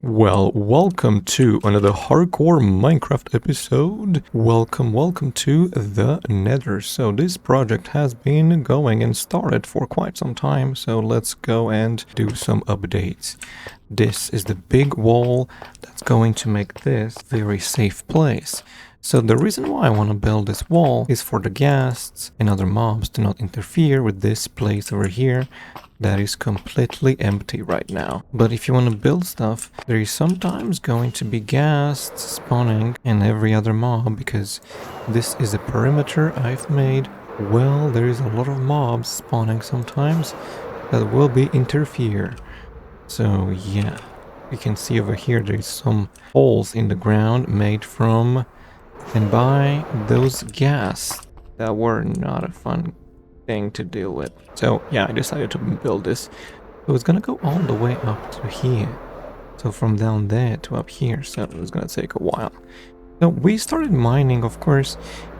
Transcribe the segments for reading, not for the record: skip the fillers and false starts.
Well, welcome to another hardcore Minecraft episode. Welcome to the Nether. So this project has been going and started for quite some time, so let's go and do some updates. This is the big wall that's going to make this a very safe place. So the reason why I want to build this wall is for the ghasts and other mobs to not interfere with this place over here that is completely empty right now. But if you want to build stuff, there is sometimes going to be ghasts spawning and every other mob because this is a perimeter I've made. Well, there is a lot of mobs spawning sometimes that will be interfere. So yeah, you can see over here there's some holes in the ground made from and by those ghasts that were not a fun thing to deal with. So yeah, I decided to build this. So it's gonna go all the way up to here. So from down there to up here, so it's gonna take a while. So we started mining, of course,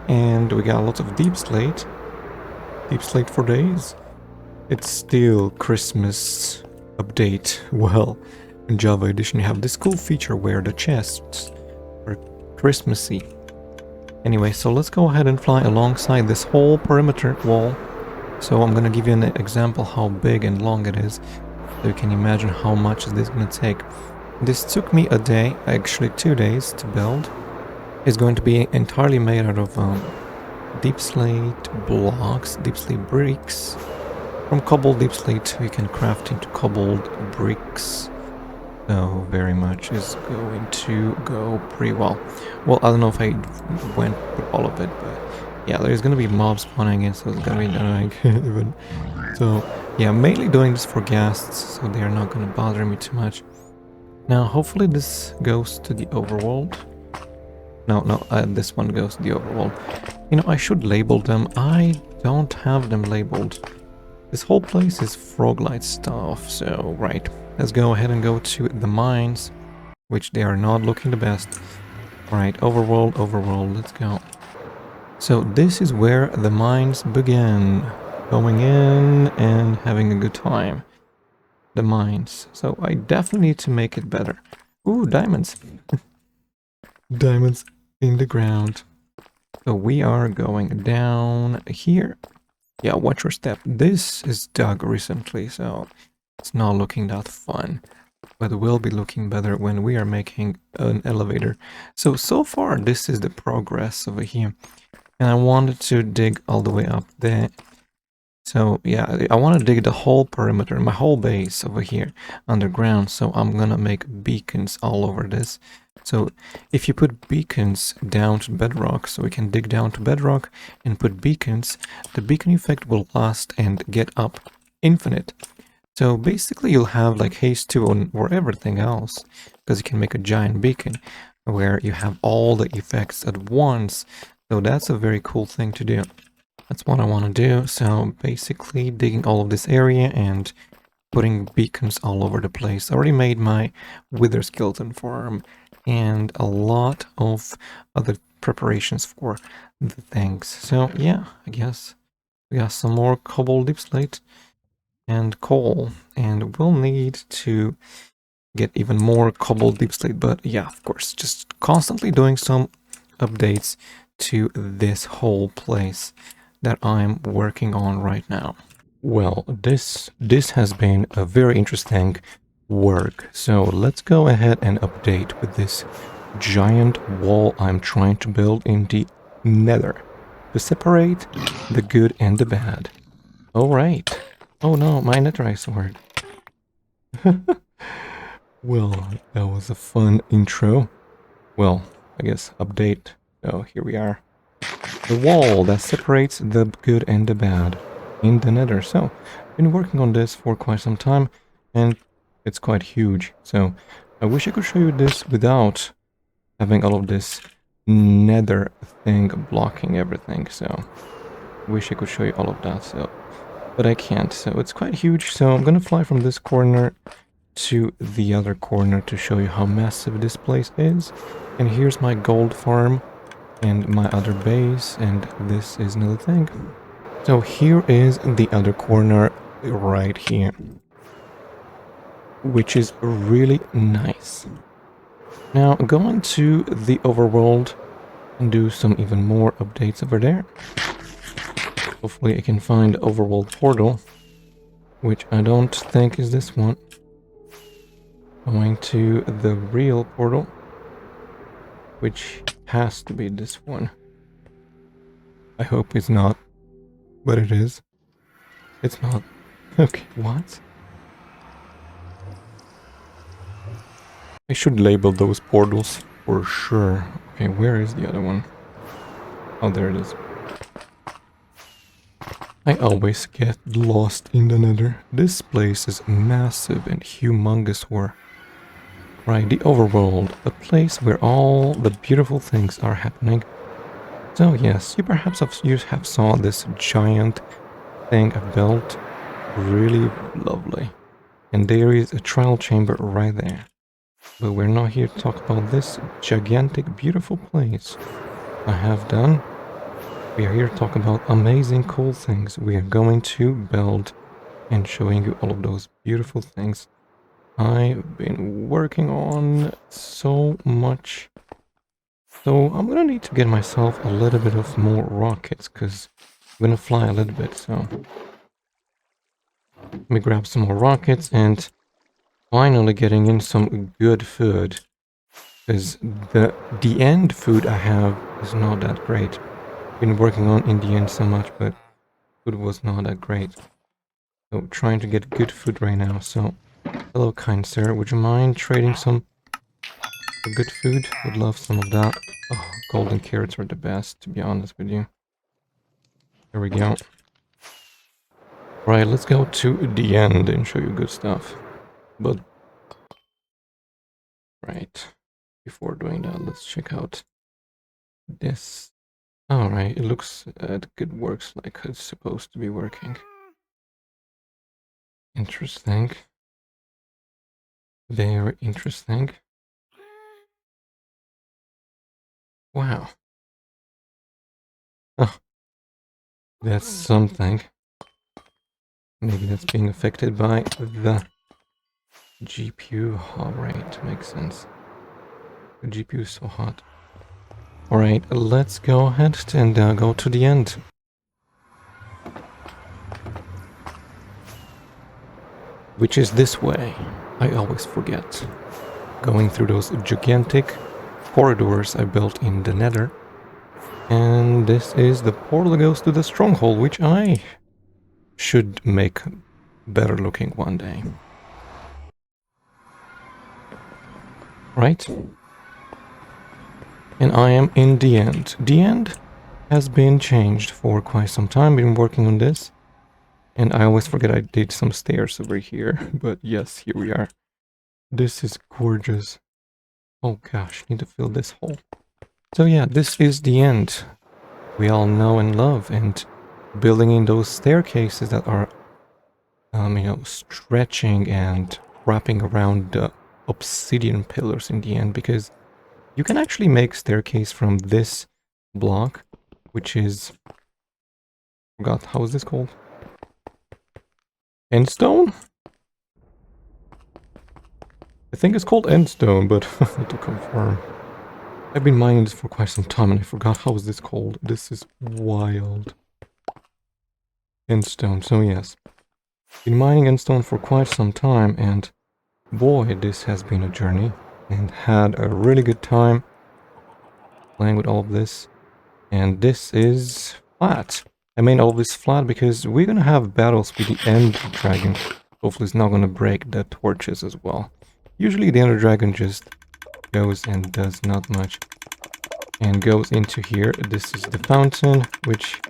and we got lots of deep slate. Deep slate for days. It's still Christmas update. Well, in Java Edition you have this cool feature where the chests are Christmassy. Anyway, so let's go ahead and fly alongside this whole perimeter wall. So I'm gonna give you an example how big and long it is, so you can imagine how much is this gonna take. This took me a day, actually 2 days to build. It's going to be entirely made out of deep slate blocks, deep slate bricks. From cobbled deep slate you can craft into cobbled bricks. So very much is going to go pretty well. Well, I don't know if I went with all of it, but yeah, there's gonna be mobs spawning in, so it's gonna be annoying. Even so, yeah, mainly doing this for ghasts, so they are not gonna bother me too much. Now, hopefully this goes to the overworld. No, this one goes to the overworld. You know, I should label them. I don't have them labeled. This whole place is frog-light stuff, so right. Let's go ahead and go to the mines, which they are not looking the best. Right, overworld, let's go. So this is where the mines begin. Going in and having a good time. The mines. So I definitely need to make it better. Ooh, diamonds. Diamonds in the ground. So we are going down here. Yeah, watch your step. This is dug recently, so it's not looking that fun. But it will be looking better when we are making an elevator. So far, this is the progress over here. And I wanted to dig all the way up there. So yeah, I want to dig the whole perimeter, my whole base over here underground. So I'm gonna make beacons all over this. So if you put beacons down to bedrock, so we can dig down to bedrock and put beacons, the beacon effect will last and get up infinite. So basically you'll have like haste 2 on or everything else, because you can make a giant beacon where you have all the effects at once. So that's a very cool thing to do. That's what I want to do. So basically digging all of this area and putting beacons all over the place. I already made my wither skeleton farm and a lot of other preparations for the things. So yeah, I guess we got some more cobbled deep slate and coal, and we'll need to get even more cobbled deep slate. But yeah, of course, just constantly doing some updates to this whole place that I'm working on right now. Well, this has been a very interesting work. So let's go ahead and update with this giant wall I'm trying to build in the Nether to separate the good and the bad. All right. Oh no, my netherite sword. Well, that was a fun intro. Well, I guess update. Oh, here we are. The wall that separates the good and the bad in the Nether. So, I've been working on this for quite some time, and it's quite huge. So, I wish I could show you this without having all of this Nether thing blocking everything. So, I wish I could show you all of that. So, but I can't. So, it's quite huge. So, I'm gonna fly from this corner to the other corner to show you how massive this place is. And here's my gold farm and my other base, and this is another thing. So here is the other corner right here. which is really nice. Now, going to the overworld and do some even more updates over there. Hopefully I can find overworld portal, which I don't think is this one. Going to the real portal, which has to be this one. I hope it's not, but it is. It's not. Okay, what? I should label those portals for sure. Okay, where is the other one? Oh, there it is. I always get lost in the Nether. This place is massive and humongous where. Right, the overworld, a place where all the beautiful things are happening. So yes, you perhaps have saw this giant thing I built. Really lovely. And there is a trial chamber right there. But we're not here to talk about this gigantic, beautiful place I have done. We are here to talk about amazing, cool things we are going to build and showing you all of those beautiful things I've been working on so much. So I'm gonna need to get myself a little bit of more rockets because I'm gonna fly a little bit. So let me grab some more rockets and finally getting in some good food, because the end food I have is not that great. Been working on in the end so much, but food was not that great. So trying to get good food right now. So hello, kind sir, would you mind trading some good food? Would love some of that. Oh, golden carrots are the best, to be honest with you. There we go. Right, let's go to the end and show you good stuff. But right, before doing that, let's check out this. Alright, it looks it works like it's supposed to be working. Interesting. Very interesting. Wow. Oh, that's something. Maybe that's being affected by the GPU. Alright, makes sense. The GPU is so hot. Alright, let's go ahead and go to the end. Which is this way. I always forget. Going through those gigantic corridors I built in the Nether. And this is the portal that goes to the stronghold, which I should make better looking one day. Right? And I am in the end. The end has been changed for quite some time. Been working on this. And I always forget I did some stairs over here. But yes, here we are. This is gorgeous. Oh gosh, need to fill this hole. So yeah, this is the end we all know and love, and building in those staircases that are, stretching and wrapping around the obsidian pillars in the end, because you can actually make staircase from this block, which is, forgot, how is this called? Endstone? I think it's called Endstone, but I need to confirm. I've been mining this for quite some time and I forgot how is this called. This is wild. Endstone, so yes. Been mining Endstone for quite some time and boy, this has been a journey. And had a really good time playing with all of this. And this is flat. I made all this flat because we're gonna have battles with the End Dragon. Hopefully it's not gonna break the torches as well. Usually the Ender Dragon just goes and does not much. And goes into here. This is the fountain, which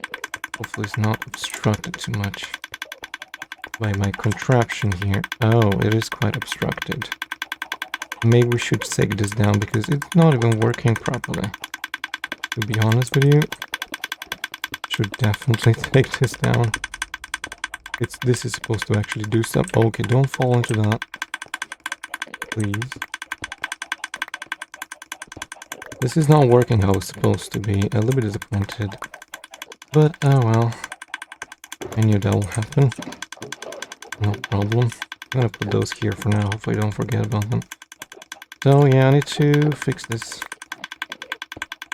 hopefully is not obstructed too much by my contraption here. Oh, it is quite obstructed. Maybe we should take this down because it's not even working properly. To be honest with you, should definitely take this down. This is supposed to actually do something. Okay, don't fall into that. Please. This is not working how it's supposed to be. A little bit disappointed. But, oh well. I knew that will happen. No problem. I'm gonna put those here for now. Hopefully I don't forget about them. So yeah, I need to fix this.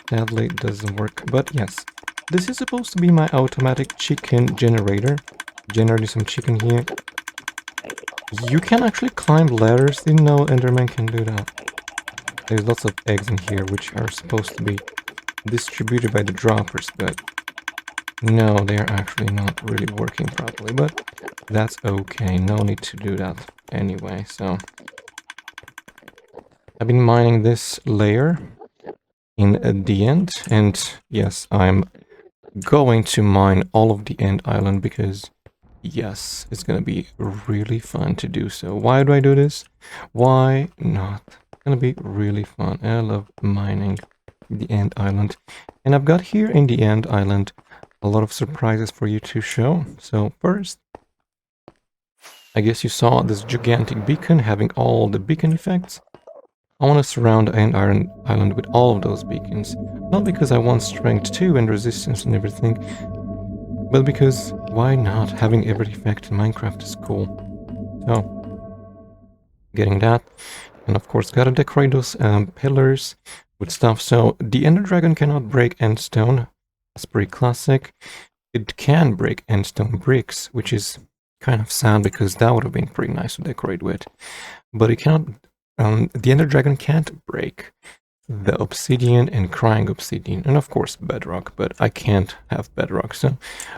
Sadly, it doesn't work. But yes, this is supposed to be my automatic chicken generator. Generating some chicken here. You can actually climb ladders. Didn't know Enderman can do that. There's lots of eggs in here which are supposed to be distributed by the droppers, but no, they are actually not really working properly. But that's okay. No need to do that anyway. So I've been mining this layer in the end, and yes, I'm going to mine all of the end island because yes, it's gonna be really fun to do so. Why do I do this? Why not? It's gonna be really fun. I love mining the end island. And I've got here in the end island a lot of surprises for you to show. So first, I guess you saw this gigantic beacon having all the beacon effects. I want to surround the end island with all of those beacons. Not because I want strength 2 and resistance and everything, but because why not? Having every effect in Minecraft is cool. So, getting that. And of course, gotta decorate those pillars with stuff. So, the Ender Dragon cannot break end stone. That's pretty classic. It can break end stone bricks, which is kind of sad because that would have been pretty nice to decorate with. But it cannot. The Ender Dragon can't break the obsidian and crying obsidian, and of course bedrock, but I can't have bedrock, so I'm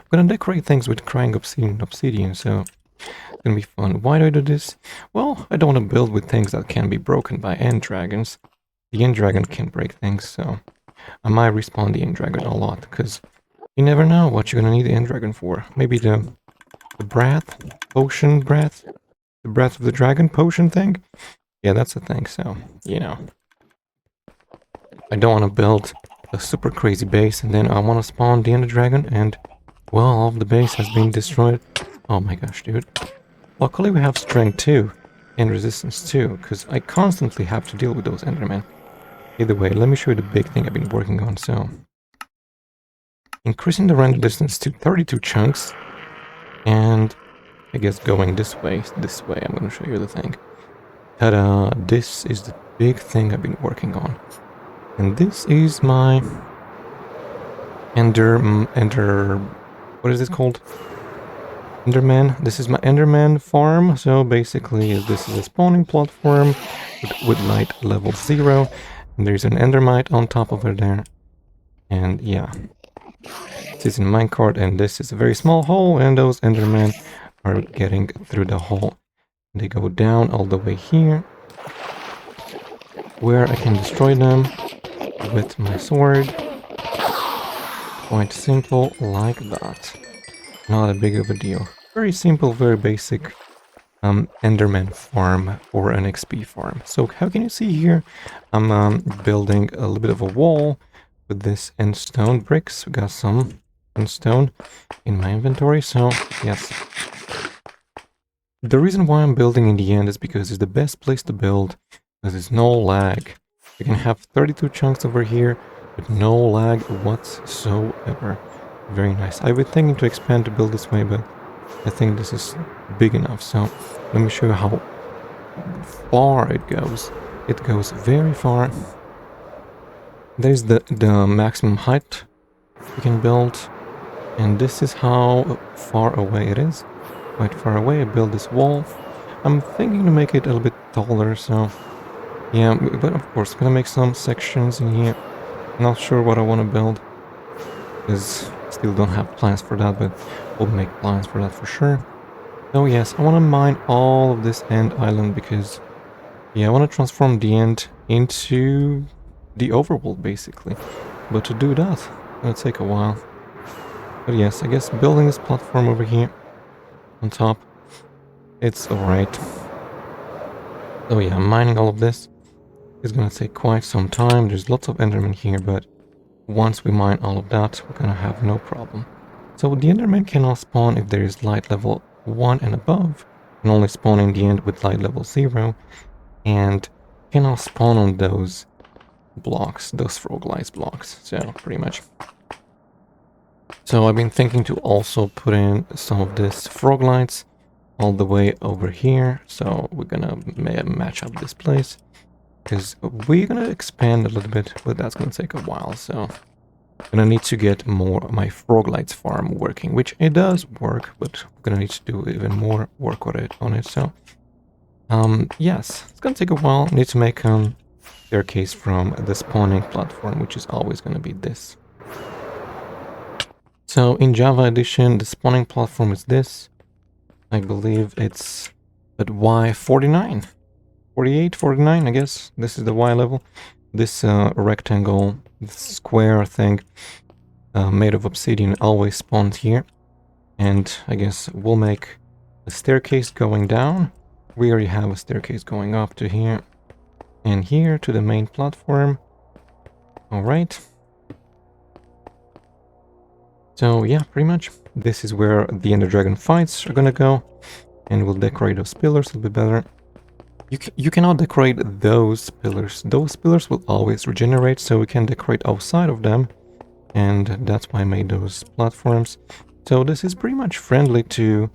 gonna decorate things with crying obsidian, so it's gonna be fun. Why do I do this? Well, I don't want to build with things that can be broken by end dragons. The end dragon can break things, so I might respawn the end dragon a lot, because you never know what you're gonna need the end dragon for. Maybe the breath, potion breath, the breath of the dragon potion thing? Yeah, that's a thing, so, you know. I don't want to build a super crazy base and then I want to spawn the Ender Dragon and, well, all of the base has been destroyed. Oh my gosh, dude. Luckily we have strength 2 and resistance 2, because I constantly have to deal with those Endermen. Either way, let me show you the big thing I've been working on, so... Increasing the render distance to 32 chunks, and I guess going this way, I'm going to show you the thing. Ta-da! This is the big thing I've been working on. And this is my what is it called? Enderman. This is my Enderman farm. So basically, this is a spawning platform with light level 0. And there's an Endermite on top of it there. And yeah, this is in minecart, and this is a very small hole, and those Endermen are getting through the hole. They go down all the way here, where I can destroy them with my sword. Quite simple, like that. Not a big of a deal. Very simple, very basic Enderman farm or an XP farm. So how can you see here? I'm building a little bit of a wall with this end stone bricks. We got some end stone in my inventory, so yes. The reason why I'm building in the end is because it's the best place to build, because there's no lag. You can have 32 chunks over here with no lag whatsoever. Very nice. I've been thinking to expand to build this way, but I think this is big enough. So let me show you how far it goes. It goes very far. There's the maximum height you can build. And this is how far away it is. Quite far away. I build this wall. I'm thinking to make it a little bit taller, so... Yeah, but of course, gonna make some sections in here. Not sure what I want to build, because still don't have plans for that, but we'll make plans for that for sure. So yes, I want to mine all of this end island because, yeah, I want to transform the end into the overworld, basically. But to do that, it's gonna take a while. But yes, I guess building this platform over here on top, it's alright. So yeah, I'm mining all of this. It's gonna take quite some time. There's lots of Endermen here, but once we mine all of that, we're gonna have no problem. So the Enderman cannot spawn if there is light level 1 and above, and only spawn in the end with light level 0, and cannot spawn on those blocks, those frog-lights blocks, so pretty much. So I've been thinking to also put in some of this frog lights all the way over here. So we're gonna match up this place, because we're gonna expand a little bit, but that's gonna take a while. So I'm gonna need to get more of my Froglights farm working, which it does work, but we're gonna need to do even more work on it. So yes, it's gonna take a while. Need to make staircase from the spawning platform, which is always gonna be this. So in Java Edition, the spawning platform is this. I believe it's at Y49, 48, 49, I guess. This is the Y level. This rectangle, this square thing made of obsidian always spawns here. And I guess we'll make a staircase going down. We already have a staircase going up to here. And here to the main platform. Alright. So yeah, pretty much. This is where the Ender Dragon fights are gonna go. And we'll decorate those pillars a little bit better. You cannot decorate those pillars. Those pillars will always regenerate, so we can decorate outside of them. And that's why I made those platforms. So this is pretty much friendly to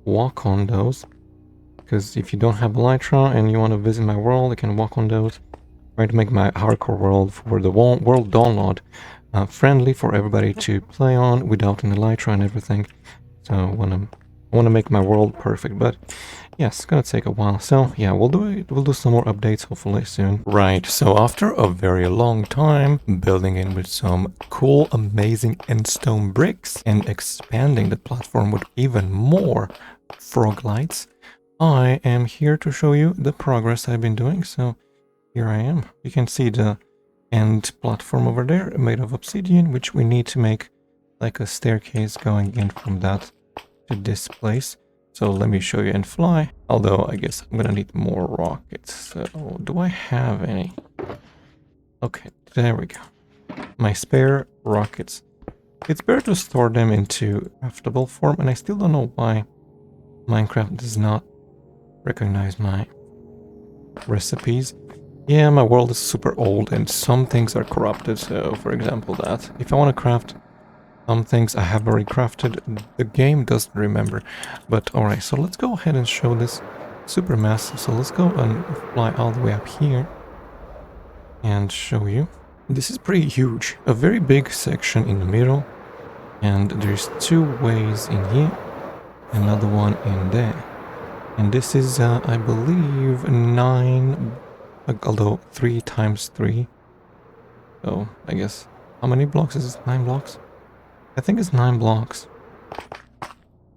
walk on those. Because if you don't have Elytra and you want to visit my world, you can walk on those. Trying to make my hardcore world for the world download friendly for everybody to play on without an Elytra and everything. So I want to make my world perfect, but yes, it's gonna take a while. So yeah, we'll do it. We'll do some more updates hopefully soon. Right, so after a very long time building in with some cool, amazing endstone bricks and expanding the platform with even more Froglights, I am here to show you the progress I've been doing. So here I am. You can see the end platform over there made of obsidian, which we need to make like a staircase going in from that to this place. So let me show you and fly. Although I guess I'm gonna need more rockets. So do I have any? Okay, there we go. My spare rockets. It's better to store them into craftable form, and I still don't know why Minecraft does not recognize my recipes. Yeah, my world is super old and some things are corrupted. So for example that. If I want to craft some things I have already crafted, the game doesn't remember. But alright, so let's go ahead and show this super massive. So let's go and fly all the way up here and show you. This is pretty huge. A very big section in the middle. And there's two ways in here. Another one in there. And this is, I believe, 9... although 3 times 3. So, I guess... how many blocks is it? 9 blocks? I think it's 9 blocks.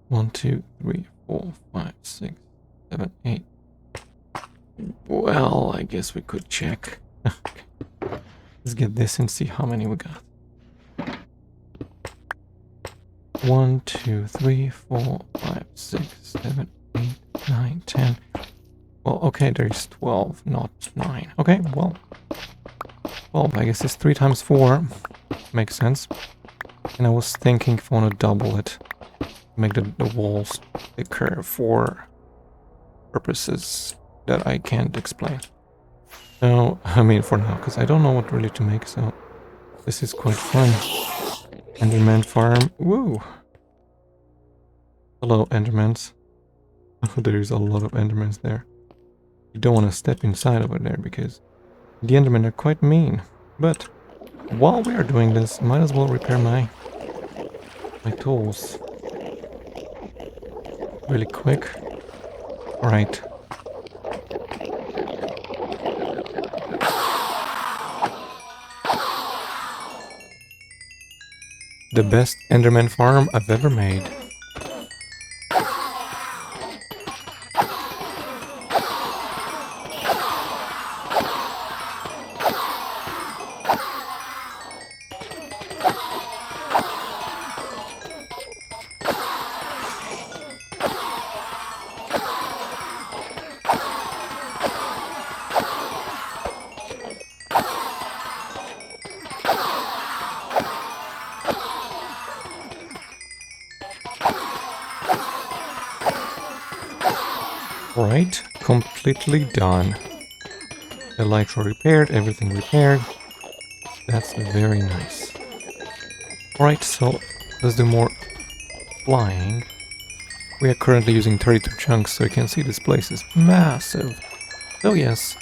1, 2, 3, 4, 5, 6, 7, 8. Well, I guess we could check. Let's get this and see how many we got. 1, 2, 3, 4, 5, 6, 7, 8, 9, 10. Well, okay, there's 12, not 9. Okay, well, I guess it's 3 times 4. Makes sense. And I was thinking if I want to double it, make the walls thicker for purposes that I can't explain. So, I mean for now, because I don't know what really to make, so this is quite fun. Enderman farm. Woo! Hello, Endermans. There's a lot of Endermans there. You don't want to step inside over there because the Endermen are quite mean. But while we are doing this, might as well repair my tools really quick. Alright. The best Enderman farm I've ever made. Right, completely done. Elytra repaired, everything repaired. That's very nice. Alright, so let's do more flying. We are currently using 32 chunks, so you can see this place is massive. So yes,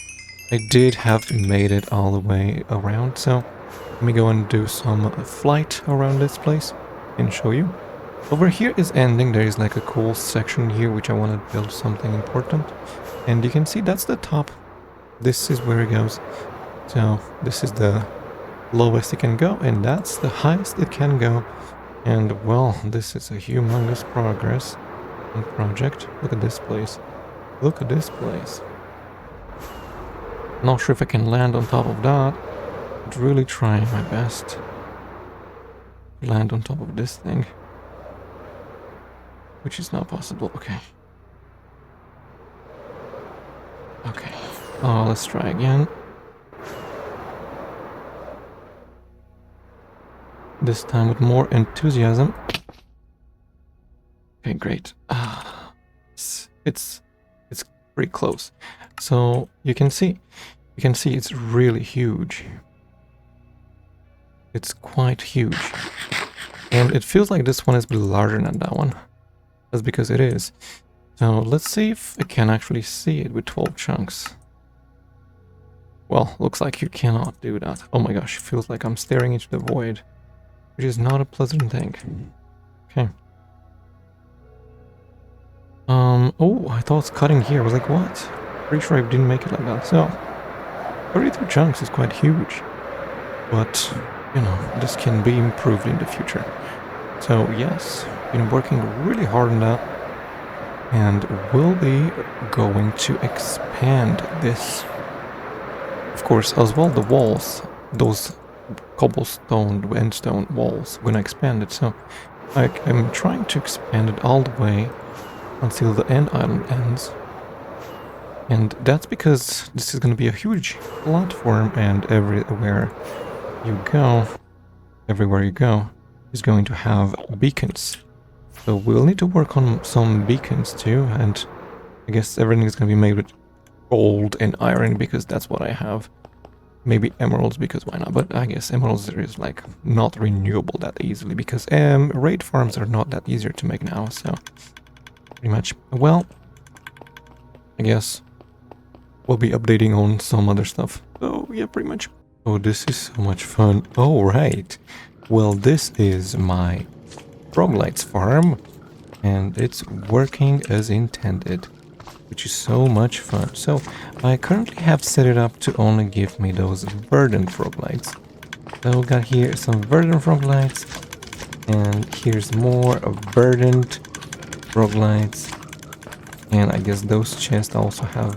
I did have made it all the way around, so let me go and do some flight around this place and show you. Over here is ending. There is like a cool section here which I want to build something important. And you can see that's the top. This is where it goes. So this is the lowest it can go, and that's the highest it can go. And well, this is a humongous progress and project. Look at this place. Look at this place. Not sure if I can land on top of that, but really trying my best to land on top of this thing, which is not possible. Okay. Okay. Oh, let's try again. This time with more enthusiasm. Okay, great. It's pretty close. So you can see it's really huge. It's quite huge. And it feels like this one is a bit larger than that one. That's because it is. So let's see if I can actually see it with 12 chunks. Well, looks like you cannot do that. Oh my gosh, it feels like I'm staring into the void, which is not a pleasant thing. Okay. Oh, I thought it's cutting here. I was like, what? Pretty sure I didn't make it like that. So, 32 chunks is quite huge. But, you know, this can be improved in the future. So, yes, been working really hard on that. And we'll be going to expand this. Of course, as well, the walls, those cobblestone, endstone walls, when I expand it. So, I'm trying to expand it all the way until the end island ends. And that's because this is going to be a huge platform, and everywhere you go is going to have beacons. So we'll need to work on some beacons too, and I guess everything is going to be made with gold and iron because that's what I have. Maybe emeralds, because why not? But I guess emeralds is like not renewable that easily because raid farms are not that easier to make now, so pretty much. Well, I guess we'll be updating on some other stuff. So yeah, pretty much. Oh, this is so much fun. Oh, right. Well, this is my Froglight's farm, and it's working as intended, which is so much fun. So I currently have set it up to only give me those verdant Froglights. So we got here some verdant Froglights, and here's more verdant Froglights, and I guess those chests also have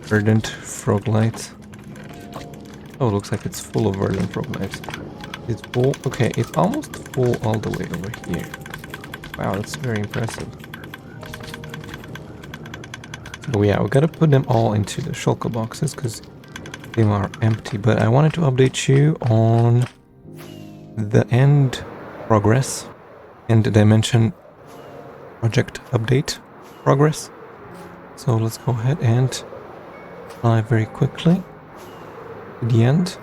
verdant Froglights. Oh, looks like it's full of verdant Froglights. It's full. Okay, it's almost full all the way over here. Wow, that's very impressive. So yeah, we gotta put them all into the shulker boxes because they are empty. But I wanted to update you on the end progress and the dimension project update progress. So let's go ahead and fly very quickly to the end.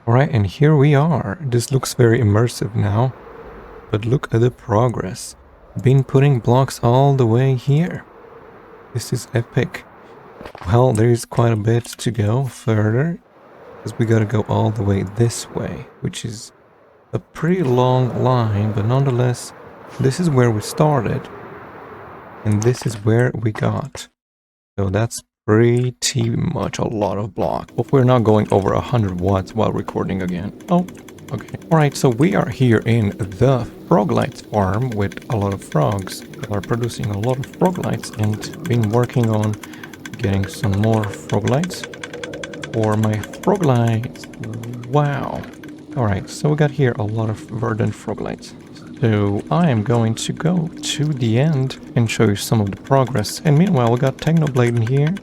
Alright, and here we are. This looks very immersive now, but look at the progress. Been putting blocks all the way here. This is epic. Well, there is quite a bit to go further, because we gotta go all the way this way, which is a pretty long line, but nonetheless, this is where we started, and this is where we got. So that's pretty much a lot of block. Hope we're not going over 100 watts while recording again. Oh, okay. Alright, so we are here in the Froglights farm with a lot of frogs that are producing a lot of Froglights, and been working on getting some more Froglights for my Froglights. Wow. Alright, so we got here a lot of verdant Froglights. So I am going to go to the end and show you some of the progress. And meanwhile, we got Technoblade in here.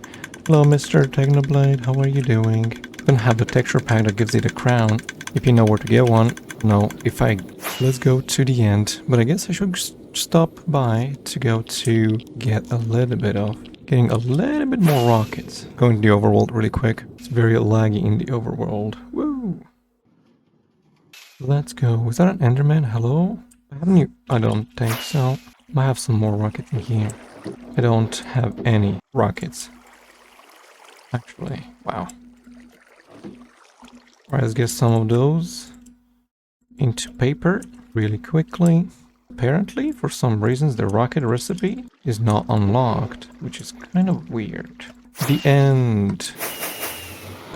Hello, Mr. Technoblade. How are you doing? Gonna have the texture pack that gives it a crown. If you know where to get one. No, if I Let's go to the end, but I guess I should stop by to go to get a little bit of, getting a little bit more rockets. Going to the overworld really quick. It's very laggy in the overworld. Woo! Let's go. Is that an Enderman? Hello? Haven't you? I don't think so. I have some more rockets in here. I don't have any rockets. Actually, wow. Alright, let's get some of those into paper really quickly. Apparently, for some reasons, the rocket recipe is not unlocked, which is kind of weird. The end.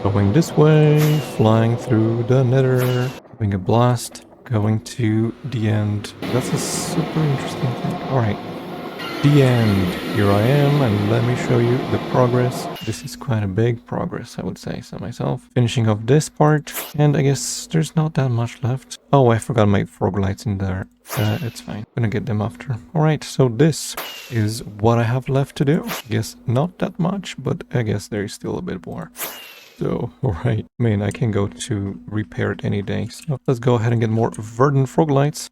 Going this way, flying through the nether, having a blast, going to the end. That's a super interesting thing. Alright, the end. Here I am, and let me show you the progress. This is quite a big progress, I would say so myself. Finishing off this part, and I guess there's not that much left. Oh, I forgot my frog lights in there. It's fine. Gonna get them after. Alright, so this is what I have left to do. I guess not that much, but I guess there is still a bit more. So, alright. I mean, I can go to repair it any day. So let's go ahead and get more verdant frog lights.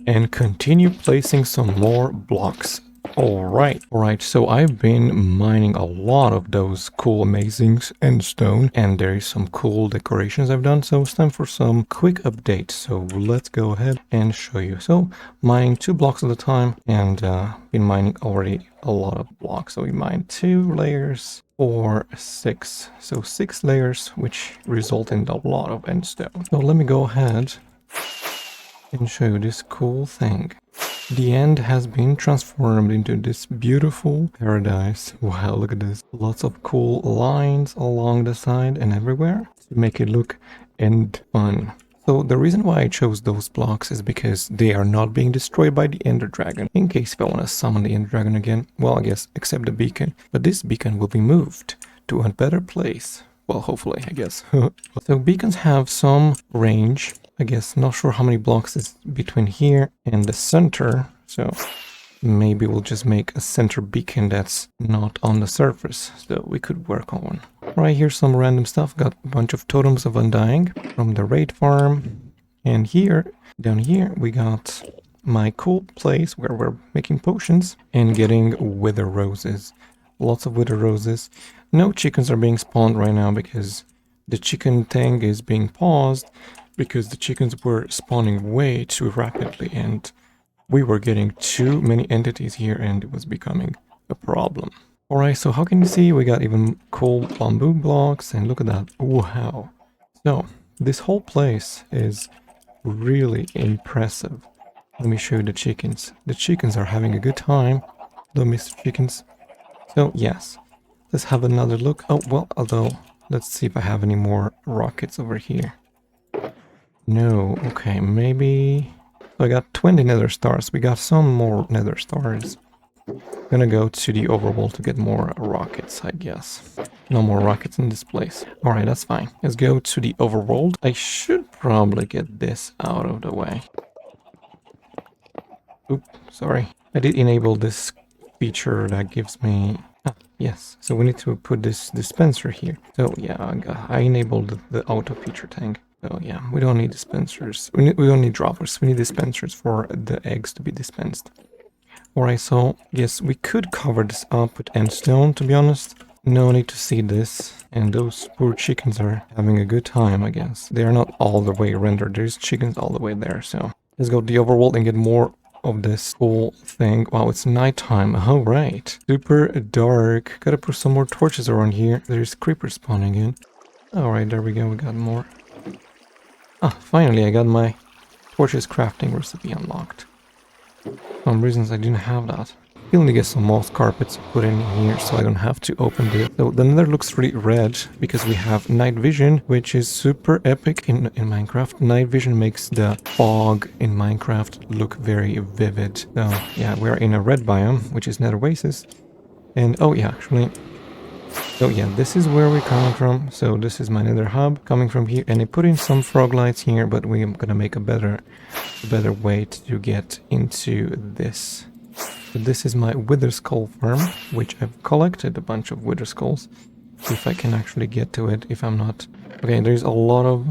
And continue placing some more blocks. Alright, so I've been mining a lot of those cool amazing endstone, and there is some cool decorations I've done, so it's time for some quick updates. So let's go ahead and show you. So mining 2 blocks at a time, and been mining already a lot of blocks. So we mined 2 layers, 4, 6. So 6 layers, which result in a lot of endstone. So let me go ahead and show you this cool thing. The end has been transformed into this beautiful paradise. Wow, look at this. Lots of cool lines along the side and everywhere to make it look end fun. So the reason why I chose those blocks is because they are not being destroyed by the Ender Dragon. In case if I want to summon the Ender Dragon again, well, I guess except the beacon. But this beacon will be moved to a better place. Well, hopefully, I guess. So beacons have some range. I guess not sure how many blocks is between here and the center. So maybe we'll just make a center beacon that's not on the surface. So we could work on one. Right, here's some random stuff. Got a bunch of totems of undying from the raid farm. And here, down here, we got my cool place where we're making potions and getting wither roses. Lots of wither roses. No chickens are being spawned right now because the chicken thing is being paused because the chickens were spawning way too rapidly and we were getting too many entities here and it was becoming a problem. Alright, so how can you see we got even cool bamboo blocks and look at that. Wow. So this whole place is really impressive. Let me show you the chickens. The chickens are having a good time. Hello, Mr. Chickens. So yes, let's have another look. Oh, well, although, let's see if I have any more rockets over here. No, okay, maybe... So I got 20 nether stars. We got some more nether stars. Gonna go to the overworld to get more rockets, I guess. No more rockets in this place. Alright, that's fine. Let's go to the overworld. I should probably get this out of the way. Oop, sorry. I did enable this feature that gives me... Ah, yes. So we need to put this dispenser here. So yeah, I enabled the auto feature thing. So yeah, we don't need dispensers. We don't need droppers. We need dispensers for the eggs to be dispensed. Alright, so yes, we could cover this up with endstone, to be honest. No need to see this. And those poor chickens are having a good time, I guess. They are not all the way rendered. There's chickens all the way there, so... Let's go to the overworld and get more of this whole thing. Wow, it's nighttime. Alright. Super dark. Gotta put some more torches around here. There's creepers spawning in. Alright, there we go. We got more. Ah, finally I got my torches crafting recipe unlocked. For some reasons I didn't have that. Still need to get some moss carpets put in here so I don't have to open this. So the nether looks really red because we have night vision, which is super epic in Minecraft. Night vision makes the fog in Minecraft look very vivid. So yeah, we're in a red biome, which is nether oasis. And oh yeah, actually... So yeah, this is where we're coming from. So this is my nether hub coming from here. And I put in some frog lights here, but we're gonna make a better way to get into this. So this is my wither skull farm, which I've collected a bunch of wither skulls. See if I can actually get to it if I'm not... Okay, there's a lot of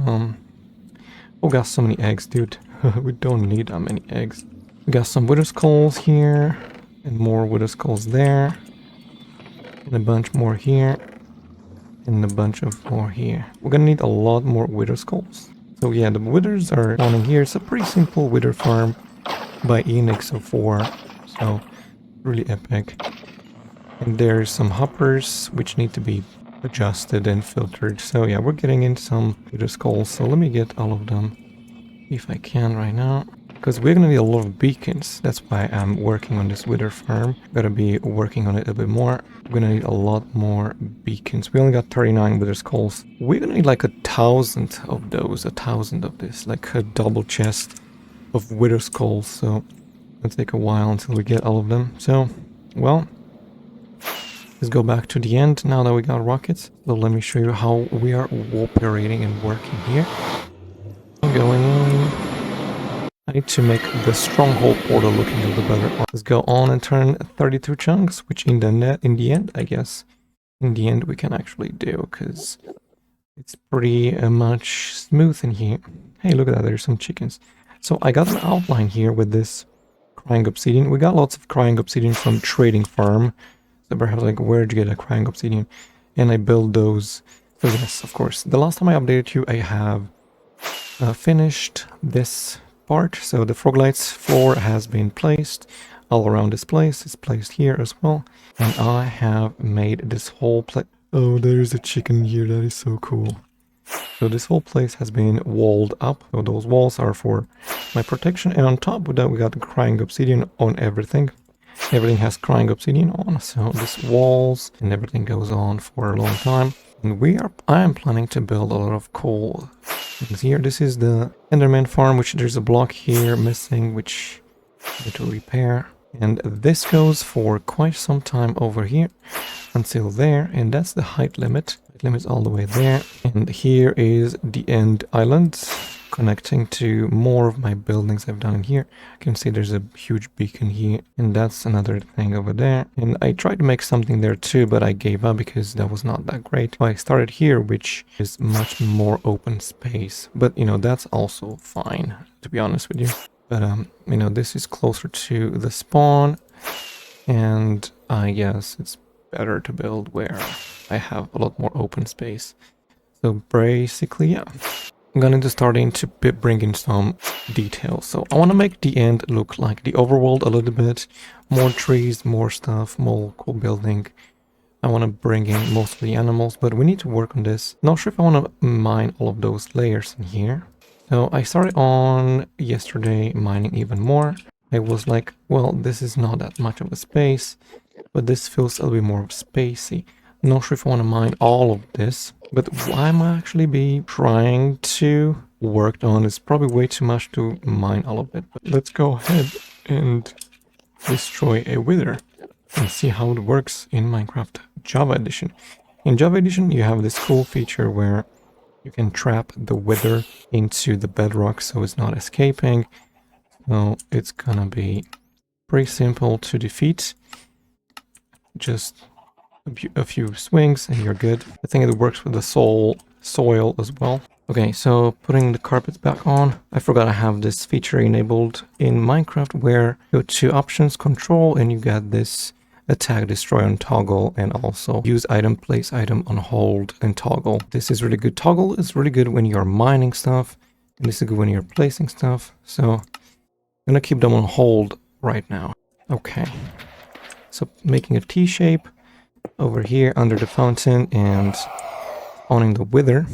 Oh, got so many eggs, dude. We don't need that many eggs. We got some wither skulls here, and more wither skulls there, and a bunch more here, and a bunch of more here. We're gonna need a lot more wither skulls. So yeah, the withers are spawning here. It's a pretty simple wither farm by Enix04, so really epic. And there's some hoppers which need to be adjusted and filtered. So yeah, we're getting in some wither skulls. So let me get all of them if I can right now. Because we're gonna need a lot of beacons. That's why I'm working on this wither farm. Gotta be working on it a bit more. We're gonna need a lot more beacons. We only got 39 wither skulls. We're gonna need like 1,000 of those, 1,000 of this, like a double chest of wither skulls. So it'll take a while until we get all of them. So, well, let's go back to the end now that we got rockets. So let me show you how we are operating and working here. Going in. I need to make the stronghold portal looking a little better. Let's go on and turn 32 chunks, which in the end, I guess, in the end we can actually do, because it's pretty much smooth in here. Hey, look at that, there's some chickens. So I got an outline here with this crying obsidian. We got lots of crying obsidian from trading farm. So perhaps like, where'd you get a crying obsidian? And I build those. So yes, of course. The last time I updated you, I have finished this part. So the froglights floor has been placed all around this place. It's placed here as well. And I have made this whole place. Oh, there's a chicken here. That is so cool. So this whole place has been walled up. So those walls are for my protection. And on top of that, we got the crying obsidian on everything. Everything has crying obsidian on. So this walls and everything goes on for a long time. And I am planning to build a lot of coal things here. This is the Enderman farm, which there's a block here missing, which I need to repair. And this goes for quite some time over here until there. And that's the height limit. Height limit's all the way there. And here is the end island connecting to more of my buildings I've done in here. You can see there's a huge beacon here, and that's another thing over there. And I tried to make something there too, but I gave up because that was not that great. So I started here, which is much more open space, but you know, that's also fine, to be honest with you. But you know, this is closer to the spawn, and I guess it's better to build where I have a lot more open space. So basically, yeah. I'm going to start in to bring in some details. So I want to make the end look like the overworld a little bit. More trees, more stuff, more cool building. I want to bring in most of the animals, but we need to work on this. Not sure if I want to mine all of those layers in here. So I started on yesterday mining even more. I was like, well, this is not that much of a space, but this feels a little bit more spacey. Not sure if I want to mine all of this, but what I'm actually trying to work on is probably way too much to mine all of it. But let's go ahead and destroy a wither and see how it works in Minecraft Java Edition. In Java Edition, you have this cool feature where you can trap the wither into the bedrock so it's not escaping. So it's gonna be pretty simple to defeat. Just a few swings and you're good. I think it works with the soil as well. Okay, so putting the carpets back on. I forgot I have this feature enabled in Minecraft where you go to options, control, and you got this attack, destroy on toggle, and also use item, place item on hold and toggle. This is really good. Toggle is really good when you're mining stuff, and this is good when you're placing stuff. So I'm gonna keep them on hold right now. Okay, so making a T shape over here under the fountain and spawning the wither,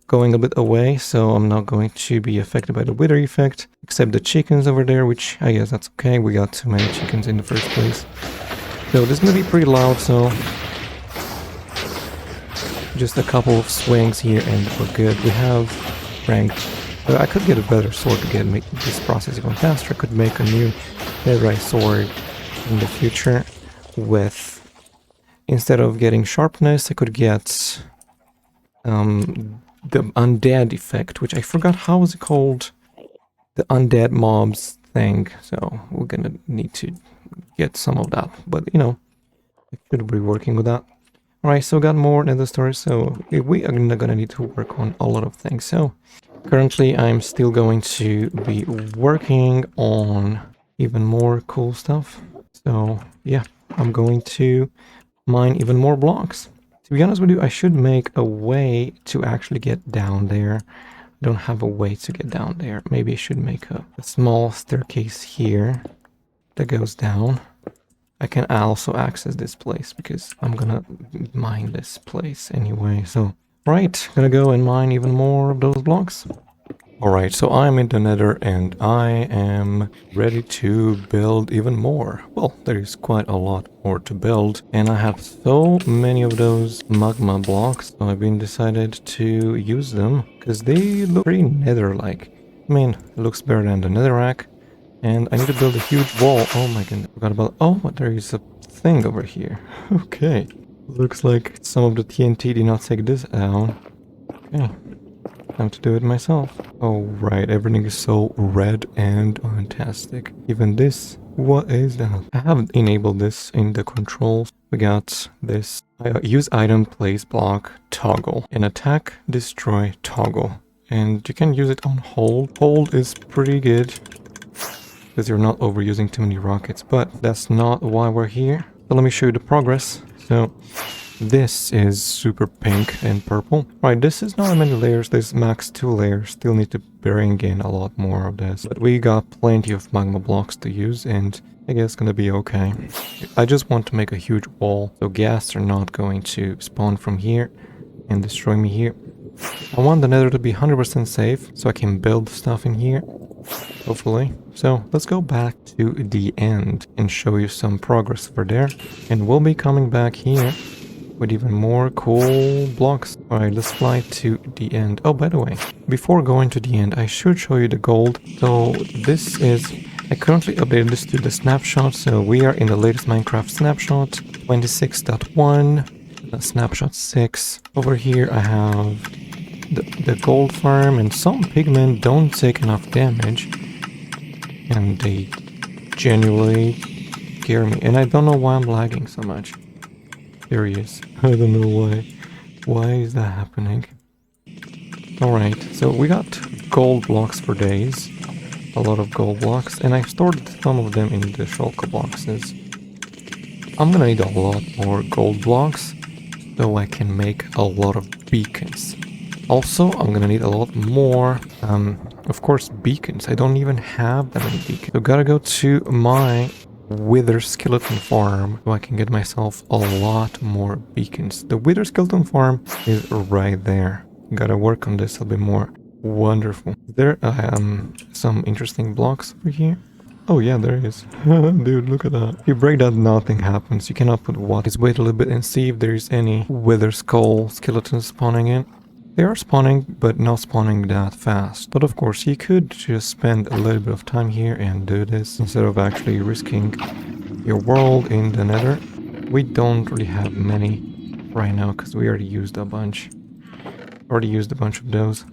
going a bit away so I'm not going to be affected by the wither effect, except the chickens over there, which I guess that's okay. We got too many chickens in the first place. So this is gonna be pretty loud, so just a couple of swings here and we're good. We have ranked, but I could get a better sword to make this process even faster. I could make a new netherite sword in the future with, instead of getting sharpness, I could get the undead effect, which I forgot how is it called, the undead mobs thing. So we're gonna need to get some of that, but you know, I should be working with that. Alright, so got more nether stores, so we are gonna need to work on a lot of things. So Currently, I'm still going to be working on even more cool stuff. So yeah, I'm going to mine even more blocks. To be honest with you, I should make a way to actually get down there. I don't have a way to get down there. Maybe I should make a small staircase here that goes down. I can also access this place because I'm gonna mine this place anyway. So, right, gonna go and mine even more of those blocks. Alright, so I'm in the Nether and I am ready to build even more. Well, there is quite a lot more to build and I have so many of those magma blocks, so I've been decided to use them because they look pretty Nether-like. I mean, it looks better than the Netherrack and I need to build a huge wall. Oh my goodness, I forgot about... Oh, there is a thing over here. Okay, looks like some of the TNT did not take this down. Okay. Time to do it myself. Oh right, everything is so red and fantastic. Even this, what is that? I haven't enabled this in the controls. We got this use item, place block, toggle, and attack, destroy, toggle. And you can use it on hold. Hold is pretty good because you're not overusing too many rockets, but that's not why we're here. So let me show you the progress. So this is super pink and purple. Right, this is not many layers. There's max 2 layers. Still need to bring in a lot more of this. But we got plenty of magma blocks to use and I guess it's gonna be okay. I just want to make a huge wall so ghasts are not going to spawn from here and destroy me here. I want the nether to be 100% safe so I can build stuff in here. Hopefully. So let's go back to the end and show you some progress over there. And we'll be coming back here with even more cool blocks. Alright, let's fly to the end. Oh, by the way, before going to the end, I should show you the gold. So this is... I currently updated this to the snapshot, so we are in the latest Minecraft snapshot 26.1, snapshot 6. Over here I have the gold farm, and some pigmen don't take enough damage. And they genuinely scare me. And I don't know why I'm lagging so much. There he is. I don't know why. Why is that happening? Alright, so we got gold blocks for days. A lot of gold blocks. And I've stored some of them in the shulker boxes. I'm gonna need a lot more gold blocks so I can make a lot of beacons. Also, I'm gonna need a lot more, of course, beacons. I don't even have that many beacons. So gotta go to my Wither skeleton farm so I can get myself a lot more beacons. The Wither skeleton farm is right there. Gotta work on this a bit more. Wonderful. There some interesting blocks over here. Oh yeah, there is. Dude, look at that. If you break that, nothing happens. You cannot put what. Let's wait a little bit and see if there's any Wither skull skeletons spawning in. They are spawning, but not spawning that fast. But of course, you could just spend a little bit of time here and do this instead of actually risking your world in the nether. We don't really have many right now because we already used a bunch. Already used a bunch of those.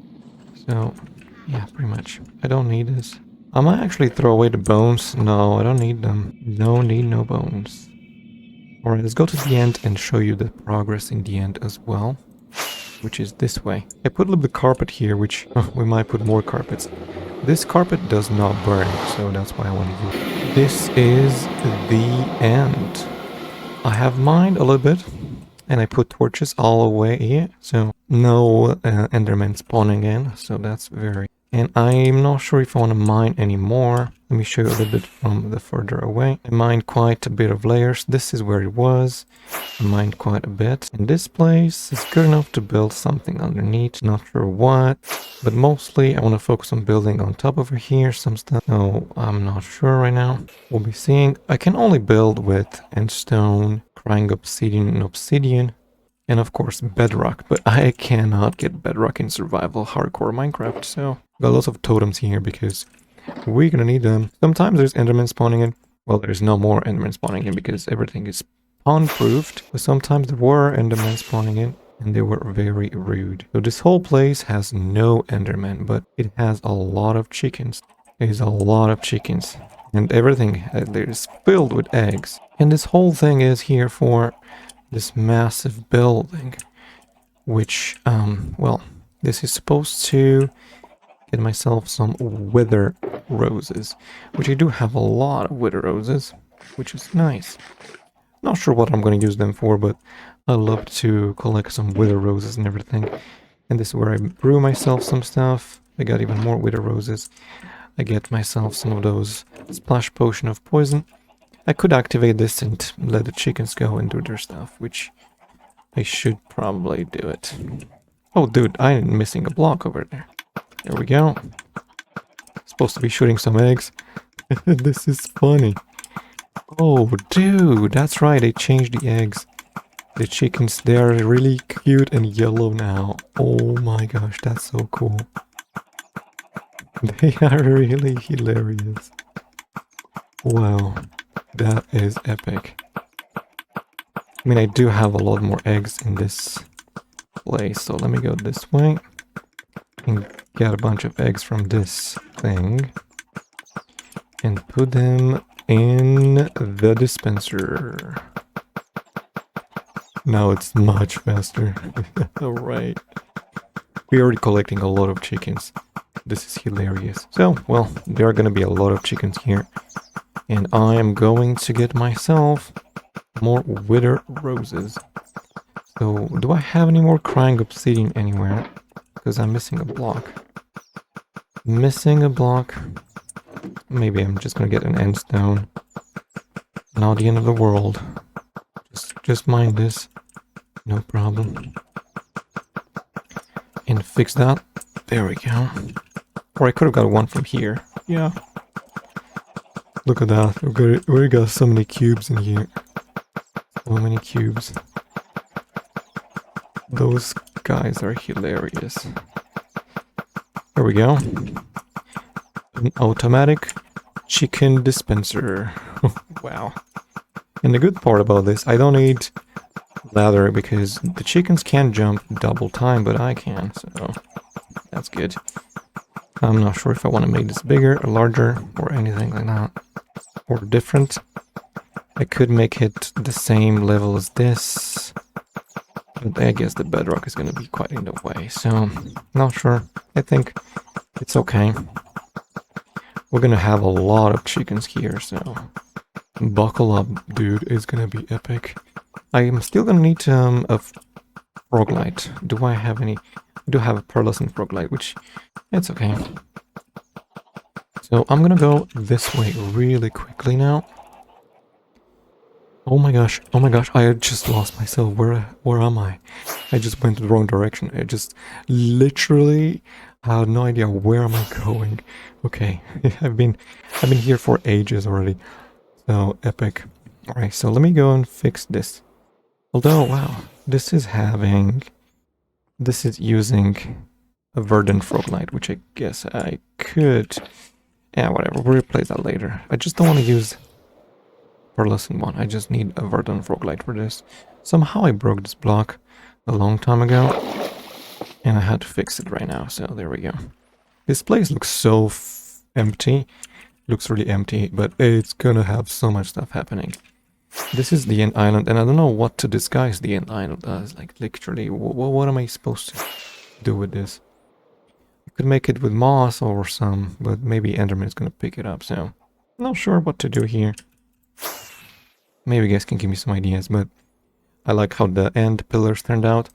So, yeah, pretty much. I don't need this. I might actually throw away the bones. No, I don't need them. No need no bones. Alright, let's go to the end and show you the progress in the end as well. Which is this way. I put a little bit of carpet here, which we might put more carpets. This carpet does not burn, so that's why I want to use it. This is the end. I have mined a little bit, and I put torches all the way here, so no Enderman spawning in, so that's very... And I'm not sure if I want to mine anymore. Let me show you a little bit from the further away. I mined quite a bit of layers. This is where it was. I mined quite a bit. And this place is good enough to build something underneath. Not sure what. But mostly I want to focus on building on top over here some stuff. So I'm not sure right now. We'll be seeing. I can only build with endstone, crying obsidian and obsidian. And of course bedrock, but I cannot get bedrock in survival hardcore Minecraft, so got lots of totems here because we're gonna need them. Sometimes there's Enderman spawning in. Well, there's no more Enderman spawning in because everything is spawn-proofed, but sometimes there were Endermen spawning in and they were very rude. So this whole place has no Enderman, but it has a lot of chickens. There's a lot of chickens and everything there is filled with eggs. And this whole thing is here for this massive building, which, well, this is supposed to get myself some wither roses, which I do have a lot of wither roses, which is nice. Not sure what I'm going to use them for, but I love to collect some wither roses and everything. And this is where I brew myself some stuff. I got even more wither roses. I get myself some of those splash potion of poison. I could activate this and let the chickens go and do their stuff, which I should probably do it. Oh, dude, I'm missing a block over there. There we go. Supposed to be shooting some eggs. This is funny. Oh, dude, that's right. They changed the eggs. The chickens, they are really cute and yellow now. Oh my gosh, that's so cool. They are really hilarious. Wow, that is epic. I mean, I do have a lot more eggs in this place, so let me go this way and get a bunch of eggs from this thing and put them in the dispenser. Now it's much faster. Alright. We're already collecting a lot of chickens. This is hilarious. So, well, there are gonna be a lot of chickens here. And I am going to get myself more wither roses. So, do I have any more crying obsidian anywhere? Because I'm missing a block. Missing a block. Maybe I'm just gonna get an end stone. Not the end of the world. Just mind this. No problem. And fix that. There we go. Or I could have got one from here. Yeah. Look at that. We got so many cubes in here. So many cubes. Those guys are hilarious. There we go. An automatic chicken dispenser. Wow. And the good part about this, I don't need ladder because the chickens can jump double time, but I can, so that's good. I'm not sure if I want to make this bigger or larger or anything like that. Or different. I could make it the same level as this. But I guess the bedrock is going to be quite in the way, so not sure. I think it's okay. We're going to have a lot of chickens here, so buckle up, dude. It's going to be epic. I am still going to need a frog-light. Do I have any? I do have a pearlescent frog-light, which it's okay. So I'm going to go this way really quickly now. Oh my gosh, I just lost myself. Where am I? I just went the wrong direction. I just literally had no idea where am I going. Okay, I've been here for ages already. So epic. Alright, so let me go and fix this. Although, wow, this is using a verdant frog-light, which I guess I could, yeah, whatever, we'll replace that later. I just don't want to use pearlescent one. I just need a verdant frog-light for this. Somehow I broke this block a long time ago, and I had to fix it right now, so there we go. This place looks so empty. Looks really empty, but it's gonna have so much stuff happening. This is the end island, and I don't know what to disguise the end island as. Like, literally, what am I supposed to do with this? I could make it with moss or some, but maybe Enderman is gonna pick it up, so not sure what to do here. Maybe you guys can give me some ideas, but I like how the end pillars turned out.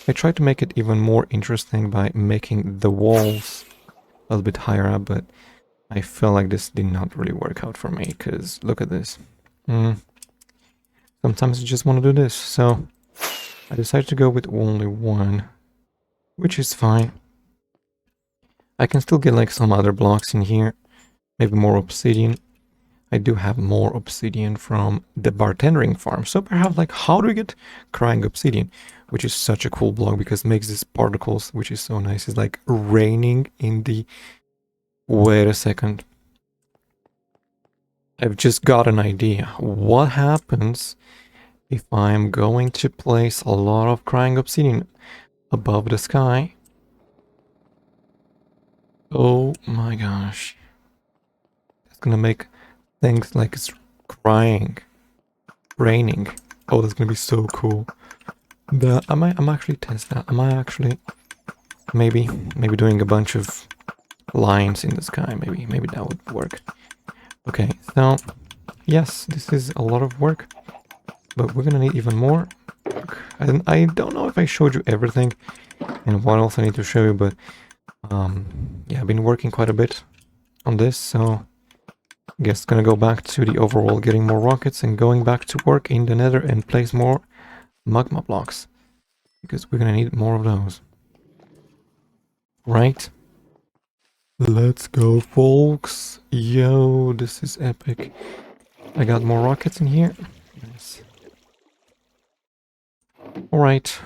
I tried to make it even more interesting by making the walls a little bit higher up, but I feel like this did not really work out for me, because look at this. Sometimes you just want to do this, so I decided to go with only one, which is fine. I can still get like some other blocks in here, maybe more obsidian. I do have more obsidian from the bartendering farm, so perhaps like how do we get crying obsidian, which is such a cool block because it makes these particles, which is so nice. It's like raining in the... Wait a second. I've just got an idea. What happens if I'm going to place a lot of crying obsidian above the sky? Oh my gosh. It's gonna make things like it's crying, raining. Oh, that's gonna be so cool. I'm actually test that. Am I actually maybe doing a bunch of lines in the sky. Maybe that would work. Okay, so yes, this is a lot of work, but we're gonna need even more. I don't know if I showed you everything and what else I need to show you, but yeah, I've been working quite a bit on this, so I guess gonna go back to the overworld, getting more rockets and going back to work in the nether and place more magma blocks, because we're gonna need more of those. Right? Let's go, folks. Yo, this is epic. I got more rockets in here. Nice. Alright.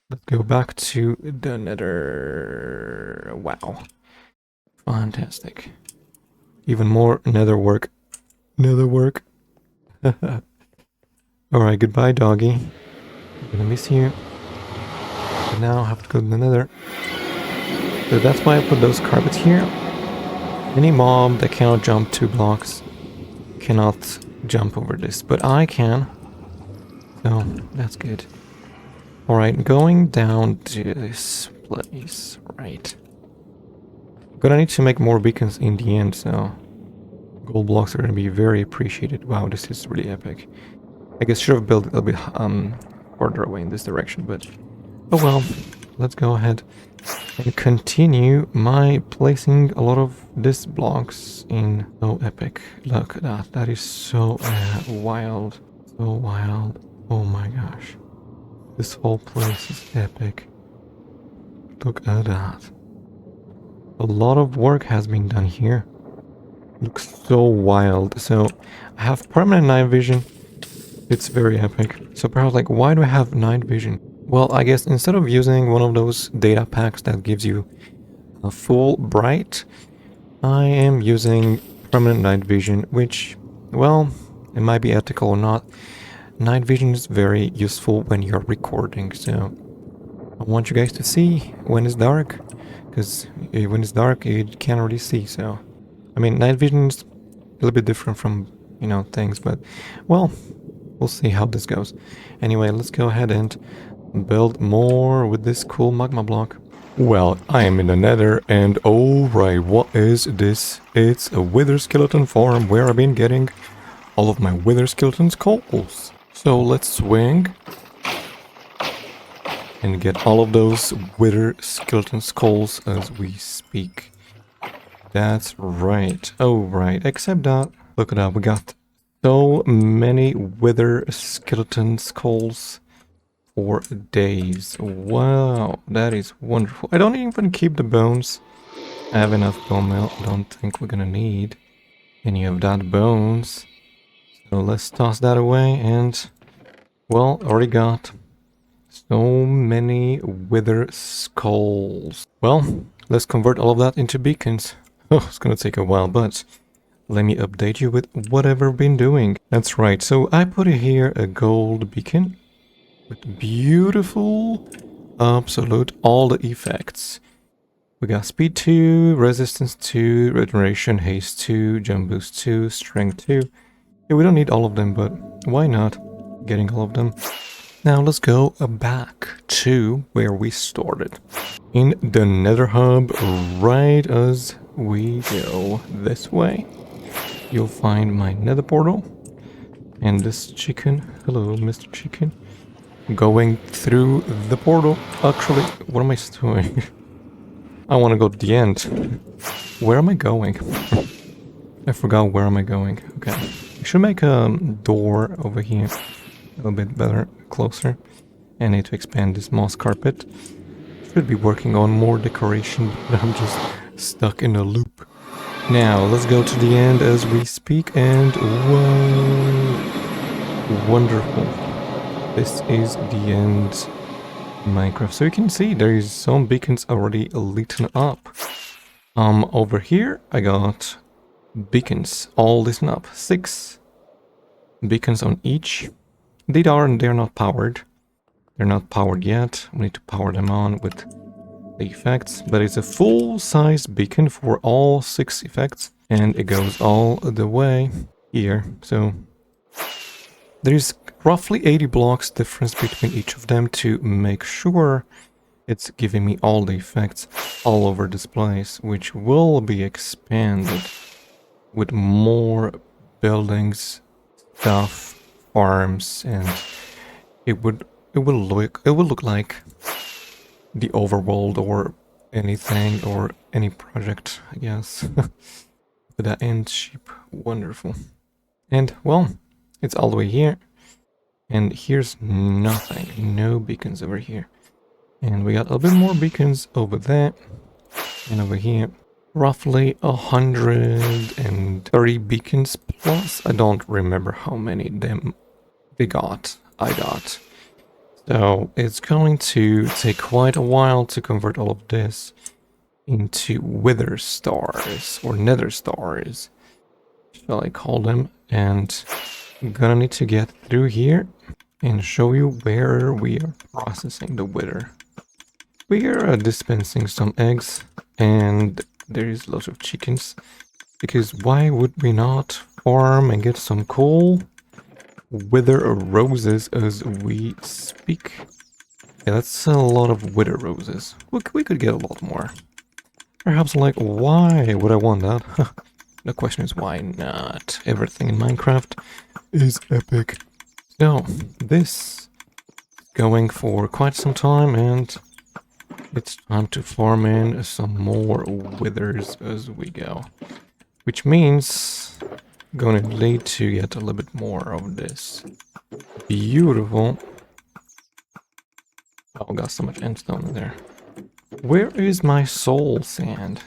Let's go back to the nether. Wow. Fantastic. Even more nether work. Nether work. Alright, goodbye, doggy. I'm gonna miss you. But now I have to go to the nether. So that's why I put those carpets here. Any mob that cannot jump 2 blocks cannot jump over this, but I can. So that's good. Alright, going down to this place. Right. Gonna need to make more beacons in the end, so gold blocks are gonna be very appreciated. Wow, this is really epic. I guess should have built it a bit further away in this direction, but oh well. Let's go ahead and continue my placing a lot of these blocks in. So epic. Look at that. That is so wild. So wild. Oh my gosh. This whole place is epic. Look at that. A lot of work has been done here. Looks so wild. So I have permanent night vision. It's very epic. So perhaps like, why do I have night vision? Well, I guess instead of using one of those data packs that gives you a full bright, I am using permanent night vision, which, well, it might be ethical or not. Night vision is very useful when you're recording, so I want you guys to see when it's dark, because when it's dark you can't really see, so I mean, night vision is a little bit different from, you know, things, but well, we'll see how this goes. Anyway, let's go ahead and build more with this cool magma block. Well, I am in the nether, and alright, what is this? It's a wither skeleton farm where I've been getting all of my wither skeleton skulls. So let's swing and get all of those wither skeleton skulls as we speak. That's right. Oh, right. Except that, look at that, we got so many wither skeleton skulls for days. Wow, that is wonderful. I don't even keep the bones. I have enough bone meal. I don't think we're gonna need any of that bones. So let's toss that away and, well, already got so many wither skulls. Well, let's convert all of that into beacons. Oh, it's gonna take a while, but let me update you with what I've been doing. That's right, so I put here a gold beacon with beautiful, absolute, all the effects. We got speed 2, resistance 2, regeneration, haste 2, jump boost 2, strength 2. Yeah, we don't need all of them, but why not getting all of them? Now let's go back to where we started. In the nether hub, right as we go this way, you'll find my nether portal. And this chicken, hello Mr. Chicken, going through the portal. Actually, what am I doing? I want to go to the end. Where am I going? I forgot where am I going. Okay. I should make a door over here. A little bit better, closer. I need to expand this moss carpet. Should be working on more decoration, but I'm just stuck in a loop. Now, let's go to the end as we speak, and whoa, wonderful. This is the end Minecraft. So you can see there is some beacons already lit up. Over here I got beacons all lit up. 6 beacons on each. They're not powered. They're not powered yet. We need to power them on with the effects. But it's a full-size beacon for all 6 effects. And it goes all the way here. So there's roughly 80 blocks difference between each of them to make sure It's giving me all the effects all over this place, which will be expanded with more buildings, stuff, farms, and it would look like the Overworld or anything or any project, I guess. But that ends cheap. Wonderful. And well, it's all the way here. And here's nothing. No beacons over here. And we got a bit more beacons over there. And over here. Roughly 130 beacons plus. I don't remember how many them I got. So it's going to take quite a while to convert all of this into wither stars or nether stars, shall I call them. And I'm gonna need to get through here and show you where we are processing the wither. We are dispensing some eggs and there is lots of chickens, because why would we not farm and get some coal wither roses as we speak? Yeah, that's a lot of wither roses. We could get a lot more. Perhaps like, why would I want that? The question is why not? Everything in Minecraft is epic. So, this going for quite some time, and it's time to farm in some more withers as we go. Which means gonna need to get a little bit more of this beautiful... Oh, got so much endstone in there. Where is my soul sand?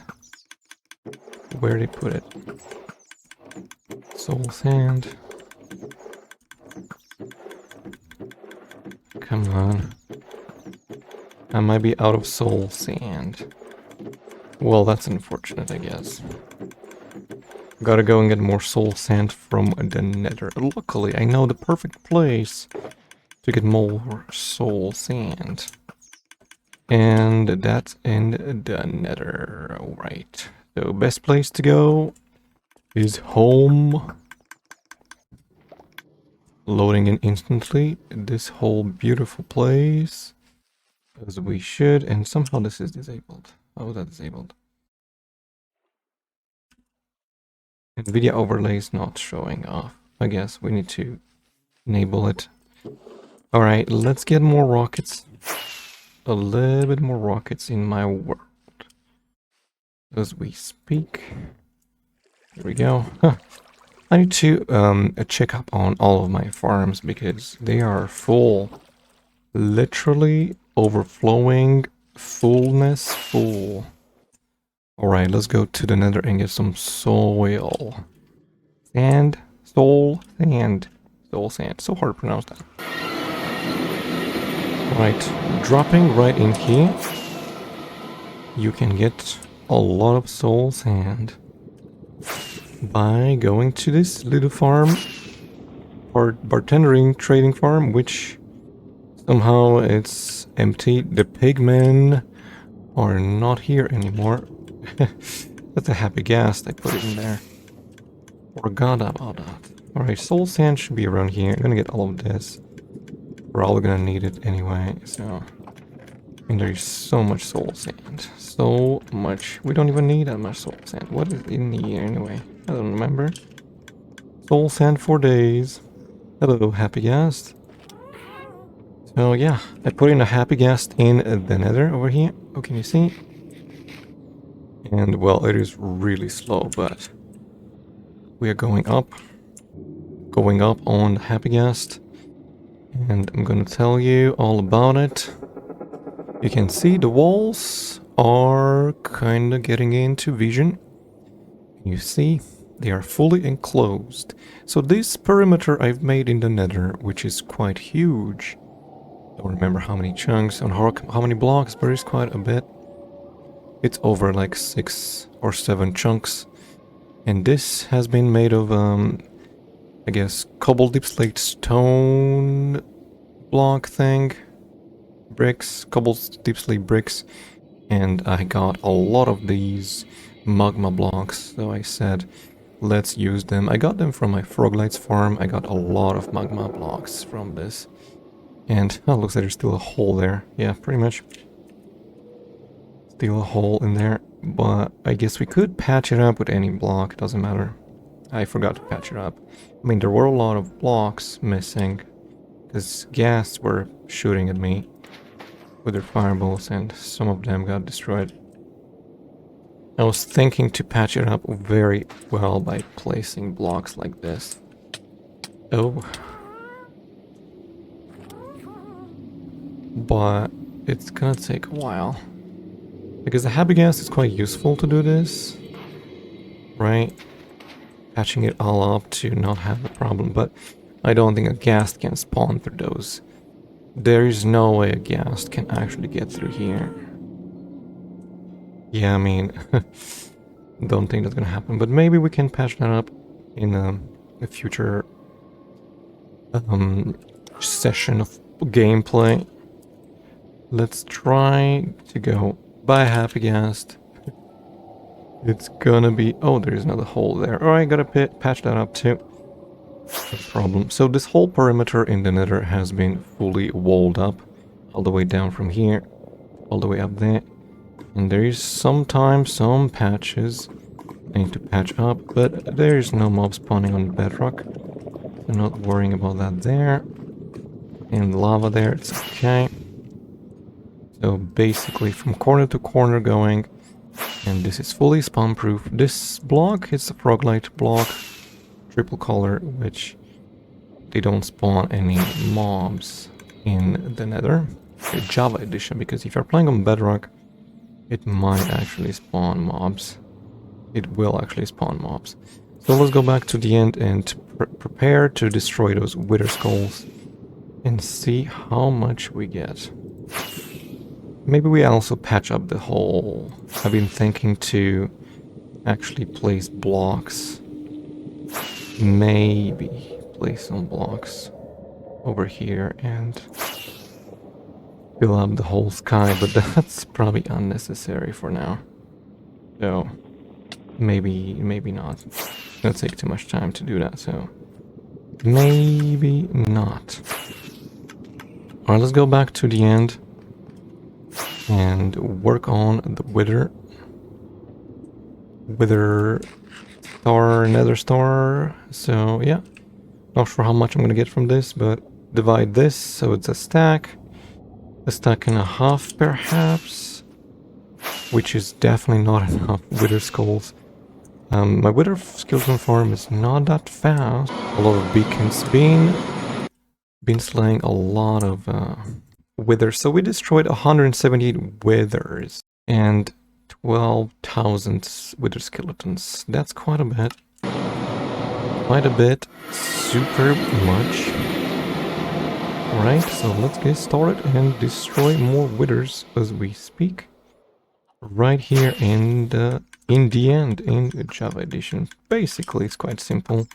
Where did they put it? Soul sand. Come on. I might be out of soul sand. Well, that's unfortunate, I guess. Gotta go and get more soul sand from the nether. Luckily, I know the perfect place to get more soul sand. And that's in the nether. Alright. So, best place to go is home. Loading in instantly. This whole beautiful place. As we should. And somehow this is disabled. How was that disabled? NVIDIA overlay is not showing off. I guess we need to enable it. Alright, let's get more rockets. A little bit more rockets in my world. As we speak. Here we go. Huh. I need to check up on all of my farms because they are full. Literally overflowing. Fullness full. Alright, let's go to the nether and get some soil. Sand. Soul sand. Soul sand. So hard to pronounce that. Right, dropping right in here, you can get a lot of soul sand by going to this little farm, or bartendering trading farm, which somehow it's empty. The pigmen are not here anymore. That's a happy gas, I put it in there. Forgot about that. Alright, soul sand should be around here. I'm gonna get all of this. We're all gonna need it anyway, so... And there's so much soul sand. So much. We don't even need that much soul sand. What is in here anyway? I don't remember. Soul sand for days. Hello, happy guest. So yeah, I put in a happy guest in the nether over here. Oh, can you see? And well, it is really slow, but... We are going up. Going up on the happy guest. And I'm gonna tell you all about it. You can see the walls are kinda getting into vision. You see, they are fully enclosed. So this perimeter I've made in the nether, which is quite huge. Don't remember how many chunks and how many blocks, but it's quite a bit. It's over like 6 or 7 chunks. And this has been made of, I guess, cobble deep slate stone block thing. Bricks, cobble deep slate bricks. And I got a lot of these magma blocks, so I said, let's use them. I got them from my Froglights farm. I got a lot of magma blocks from this. And, oh, looks like there's still a hole there. Yeah, pretty much. still a hole in there, but I guess we could patch it up with any block, doesn't matter. I forgot to patch it up. I mean, there were a lot of blocks missing, because ghasts were shooting at me with their fireballs, and some of them got destroyed. I was thinking to patch it up very well by placing blocks like this. Oh. But it's gonna take a while. Because the happy gas is quite useful to do this. Right? Patching it all up to not have a problem, but I don't think a ghast can spawn through those. There is no way a ghast can actually get through here. Yeah, I mean, don't think that's gonna happen, but maybe we can patch that up in a future session of gameplay. Let's try to go by happy ghast. It's gonna be... Oh, there's another hole there. Alright, gotta patch that up too. No problem. So this whole perimeter in the nether has been fully walled up. All the way down from here. All the way up there. And there is sometimes some patches I need to patch up. But there is no mob spawning on the bedrock. I'm not worrying about that there. And lava there, it's okay. So basically from corner to corner going. And this is fully spawn proof. This block is a froglight block. Triple color, which they don't spawn any mobs in the nether. The Java edition, because if you're playing on bedrock, it might actually spawn mobs. It will actually spawn mobs. So let's go back to the end and prepare to destroy those wither skulls. And see how much we get. Maybe we also patch up the hole. I've been thinking to actually place blocks. Maybe place some blocks over here and fill up the whole sky, but that's probably unnecessary for now. So maybe not. It's gonna take too much time to do that, so maybe not. Alright, let's go back to the end and work on the wither star, nether star. So yeah, not sure how much I'm gonna get from this, but divide this so it's a stack and a half perhaps, which is definitely not enough wither skulls. My wither skeleton farm is not that fast. A lot of beacons, been slaying a lot of withers. So we destroyed 178 withers and 12,000 wither skeletons. That's quite a bit. Super much. Alright, so let's get started and destroy more withers as we speak. Right here in the end, in Java edition. Basically, it's quite simple.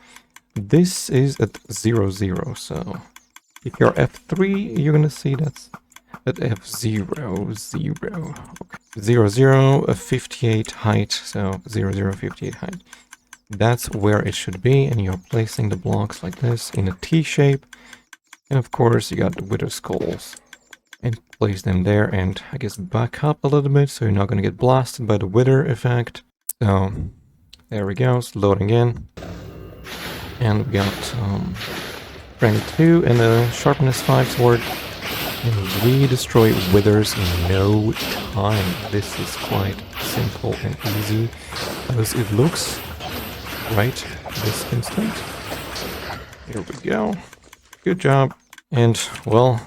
This is at 0, 0, so if you're F3, you're gonna see that's at F0, 0. Okay. 0, 0, 58 height, so 0, 0, 58 height. That's where it should be, and you're placing the blocks like this in a T shape. And of course, you got the wither skulls. And place them there, and I guess back up a little bit, so you're not gonna get blasted by the wither effect. So, there we go, it's loading in. And we got strength 2 and a sharpness 5 sword. And we destroy withers in no time. This is quite simple and easy as it looks right this instant. Here we go. Good job. And, well,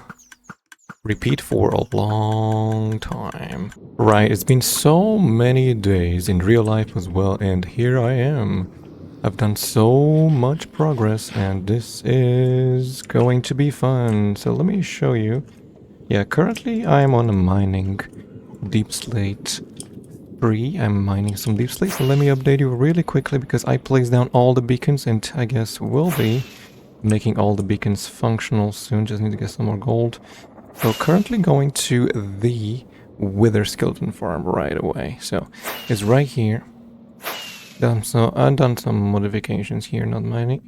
repeat for a long time. Right, it's been so many days in real life as well, and here I am. I've done so much progress, and this is going to be fun. So let me show you. Yeah, currently I am on a mining deep slate 3. I'm mining some deep slate, so let me update you really quickly because I placed down all the beacons, and I guess we'll be making all the beacons functional soon. Just need to get some more gold. So currently going to the wither skeleton farm right away. So it's right here. I've done some modifications here, not many.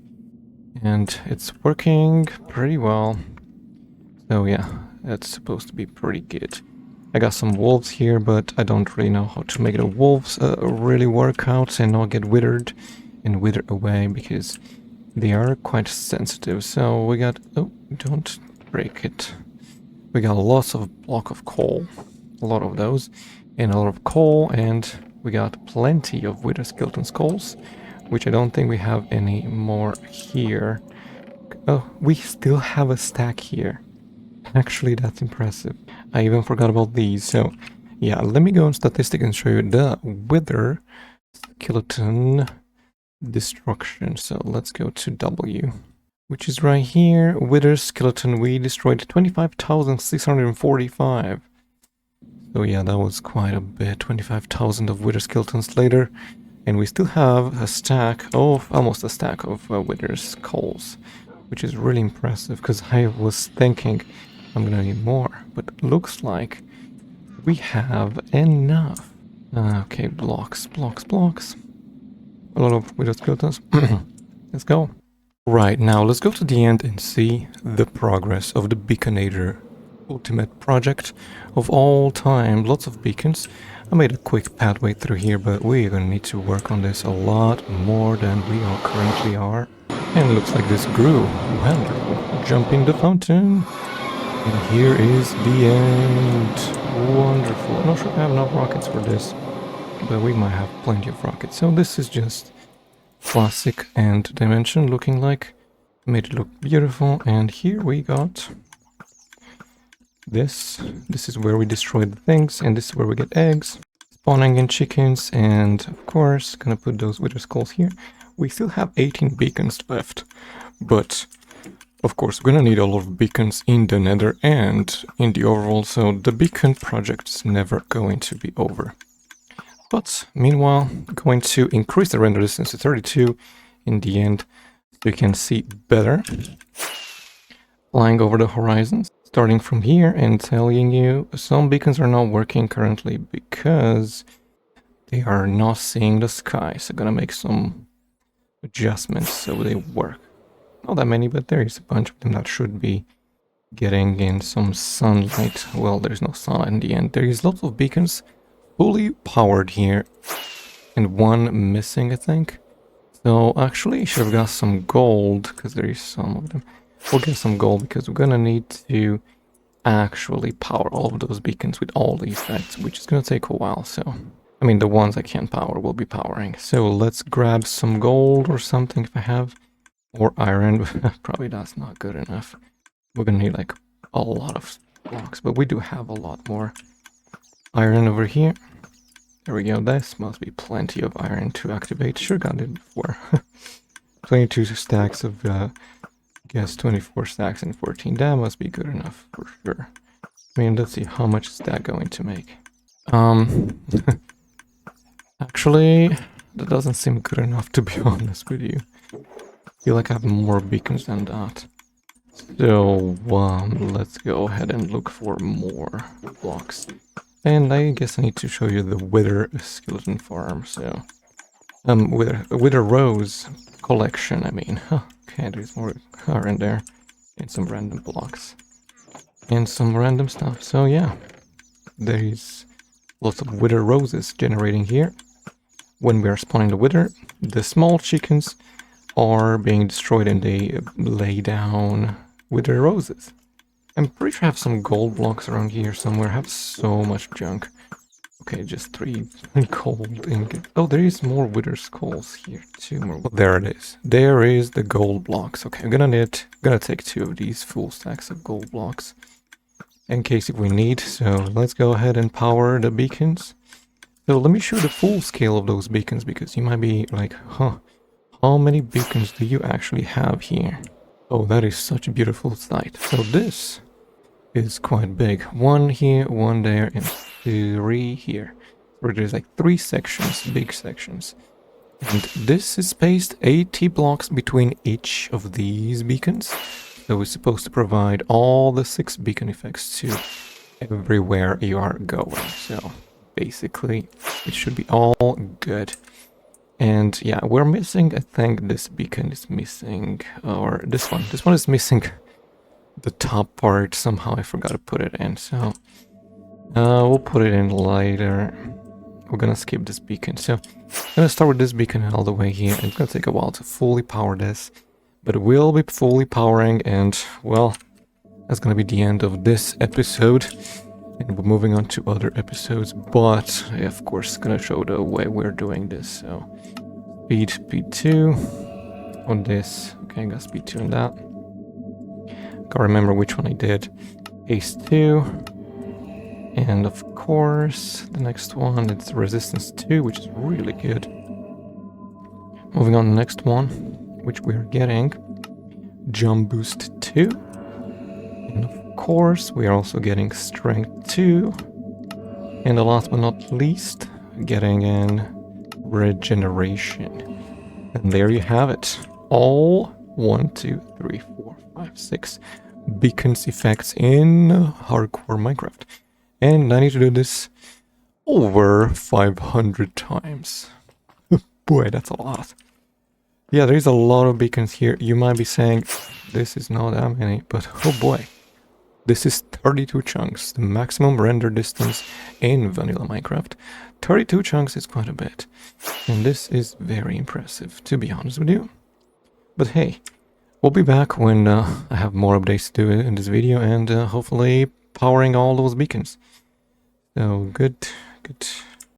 And it's working pretty well. So yeah, that's supposed to be pretty good. I got some wolves here, but I don't really know how to make the wolves really work out and not get withered and wither away, because they are quite sensitive. So we got... Oh, don't break it. We got lots of block of coal. A lot of those. And a lot of coal, and we got plenty of wither skeleton skulls, which I don't think we have any more here. Oh, we still have a stack here. Actually, that's impressive. I even forgot about these. So, yeah, let me go on statistic and show you the wither skeleton destruction. So let's go to W, which is right here. Wither skeleton, we destroyed 25,645. So yeah, that was quite a bit. 25,000 of wither skeletons later. And we still have a stack of, almost a stack of wither skulls, which is really impressive, because I was thinking I'm gonna need more, but it looks like we have enough. Okay, blocks. A lot of wither skeletons. Let's go. Right, now let's go to the end and see the progress of the Beaconator ultimate project of all time. Lots of beacons. I made a quick pathway through here, but we're gonna need to work on this a lot more than we currently are. And it looks like this grew. Wonderful. Jumping the fountain. And here is the end. Wonderful. I'm not sure if I have enough rockets for this, but we might have plenty of rockets. So this is just classic End Dimension looking like. Made it look beautiful. And here we got this. This is where we destroy the things, and this is where we get eggs, spawning in chickens, and of course, gonna put those wither skulls here. We still have 18 beacons left, but of course, we're gonna need a lot of beacons in the Nether and in the overworld, so the beacon project's never going to be over. But meanwhile, going to increase the render distance to 32 in the end, so you can see better. Flying over the horizons, starting from here and telling you some beacons are not working currently because they are not seeing the sky. So gonna make some adjustments so they work. Not that many, but there is a bunch of them that should be getting in some sunlight. Well, there's no sunlight in the end. There is lots of beacons fully powered here, and one missing, I think. So actually, I should have got some gold, because there is some of them. We'll get some gold, because we're gonna need to actually power all of those beacons with all the effects, which is gonna take a while, so... I mean, the ones I can't power will be powering. So let's grab some gold or something if I have. Or iron, probably that's not good enough. We're gonna need like a lot of blocks, but we do have a lot more iron over here. There we go, this must be plenty of iron to activate. Sure got it before. 22 stacks of, guess 24 stacks and 14. That must be good enough for sure. I mean, let's see, how much is that going to make? Actually, that doesn't seem good enough, to be honest with you. I feel like I have more beacons than that. So, let's go ahead and look for more blocks. And I guess I need to show you the wither skeleton farm, so... wither rose collection, I mean. Huh, okay, there's more iron there. And some random blocks. And some random stuff, so yeah. There's lots of wither roses generating here. When we are spawning the wither, the small chickens are being destroyed and they lay down wither roses. I'm pretty sure I have some gold blocks around here somewhere. I have so much junk. Okay, just three gold ingot. Oh, there is more wither skulls here. Two more. Oh, there it is. There is the gold blocks. Okay, I'm gonna take 2 of these full stacks of gold blocks in case if we need. So let's go ahead and power the beacons. So let me show the full scale of those beacons, because you might be like, huh, how many beacons do you actually have here? Oh, that is such a beautiful sight. So this is quite big. 1 here, 1 there, and 3 here. Where there's like 3 sections, big sections. And this is spaced 80 blocks between each of these beacons. So it's supposed to provide all the 6 beacon effects to everywhere you are going. So basically, it should be all good. And yeah, we're missing, I think this beacon is missing, or this one. This one is missing the top part. Somehow I forgot to put it in, so We'll put it in later. We're gonna skip this beacon. So I'm gonna start with this beacon all the way here. It's gonna take a while to fully power this, but it will be fully powering, and well, that's gonna be the end of this episode. And we're moving on to other episodes, but yeah, of course, gonna show the way we're doing this. So speed 2 on this. Okay, I got speed 2 on that. Can't remember which one I did. Haste 2. And of course, the next one, it's resistance 2, which is really good. Moving on to the next one, which we're getting jump boost 2. And of course, we are also getting strength 2. And the last but not least, getting in regeneration. And there you have it. All 1, 2, 3, 4, 5, 6 beacons effects in hardcore Minecraft. And I need to do this over 500 times. Boy, that's a lot. Yeah, there's a lot of beacons here. You might be saying, this is not that many, but oh boy. This is 32 chunks, the maximum render distance in vanilla Minecraft. 32 chunks is quite a bit. And this is very impressive, to be honest with you. But hey, we'll be back when I have more updates to do in this video and hopefully powering all those beacons. So good.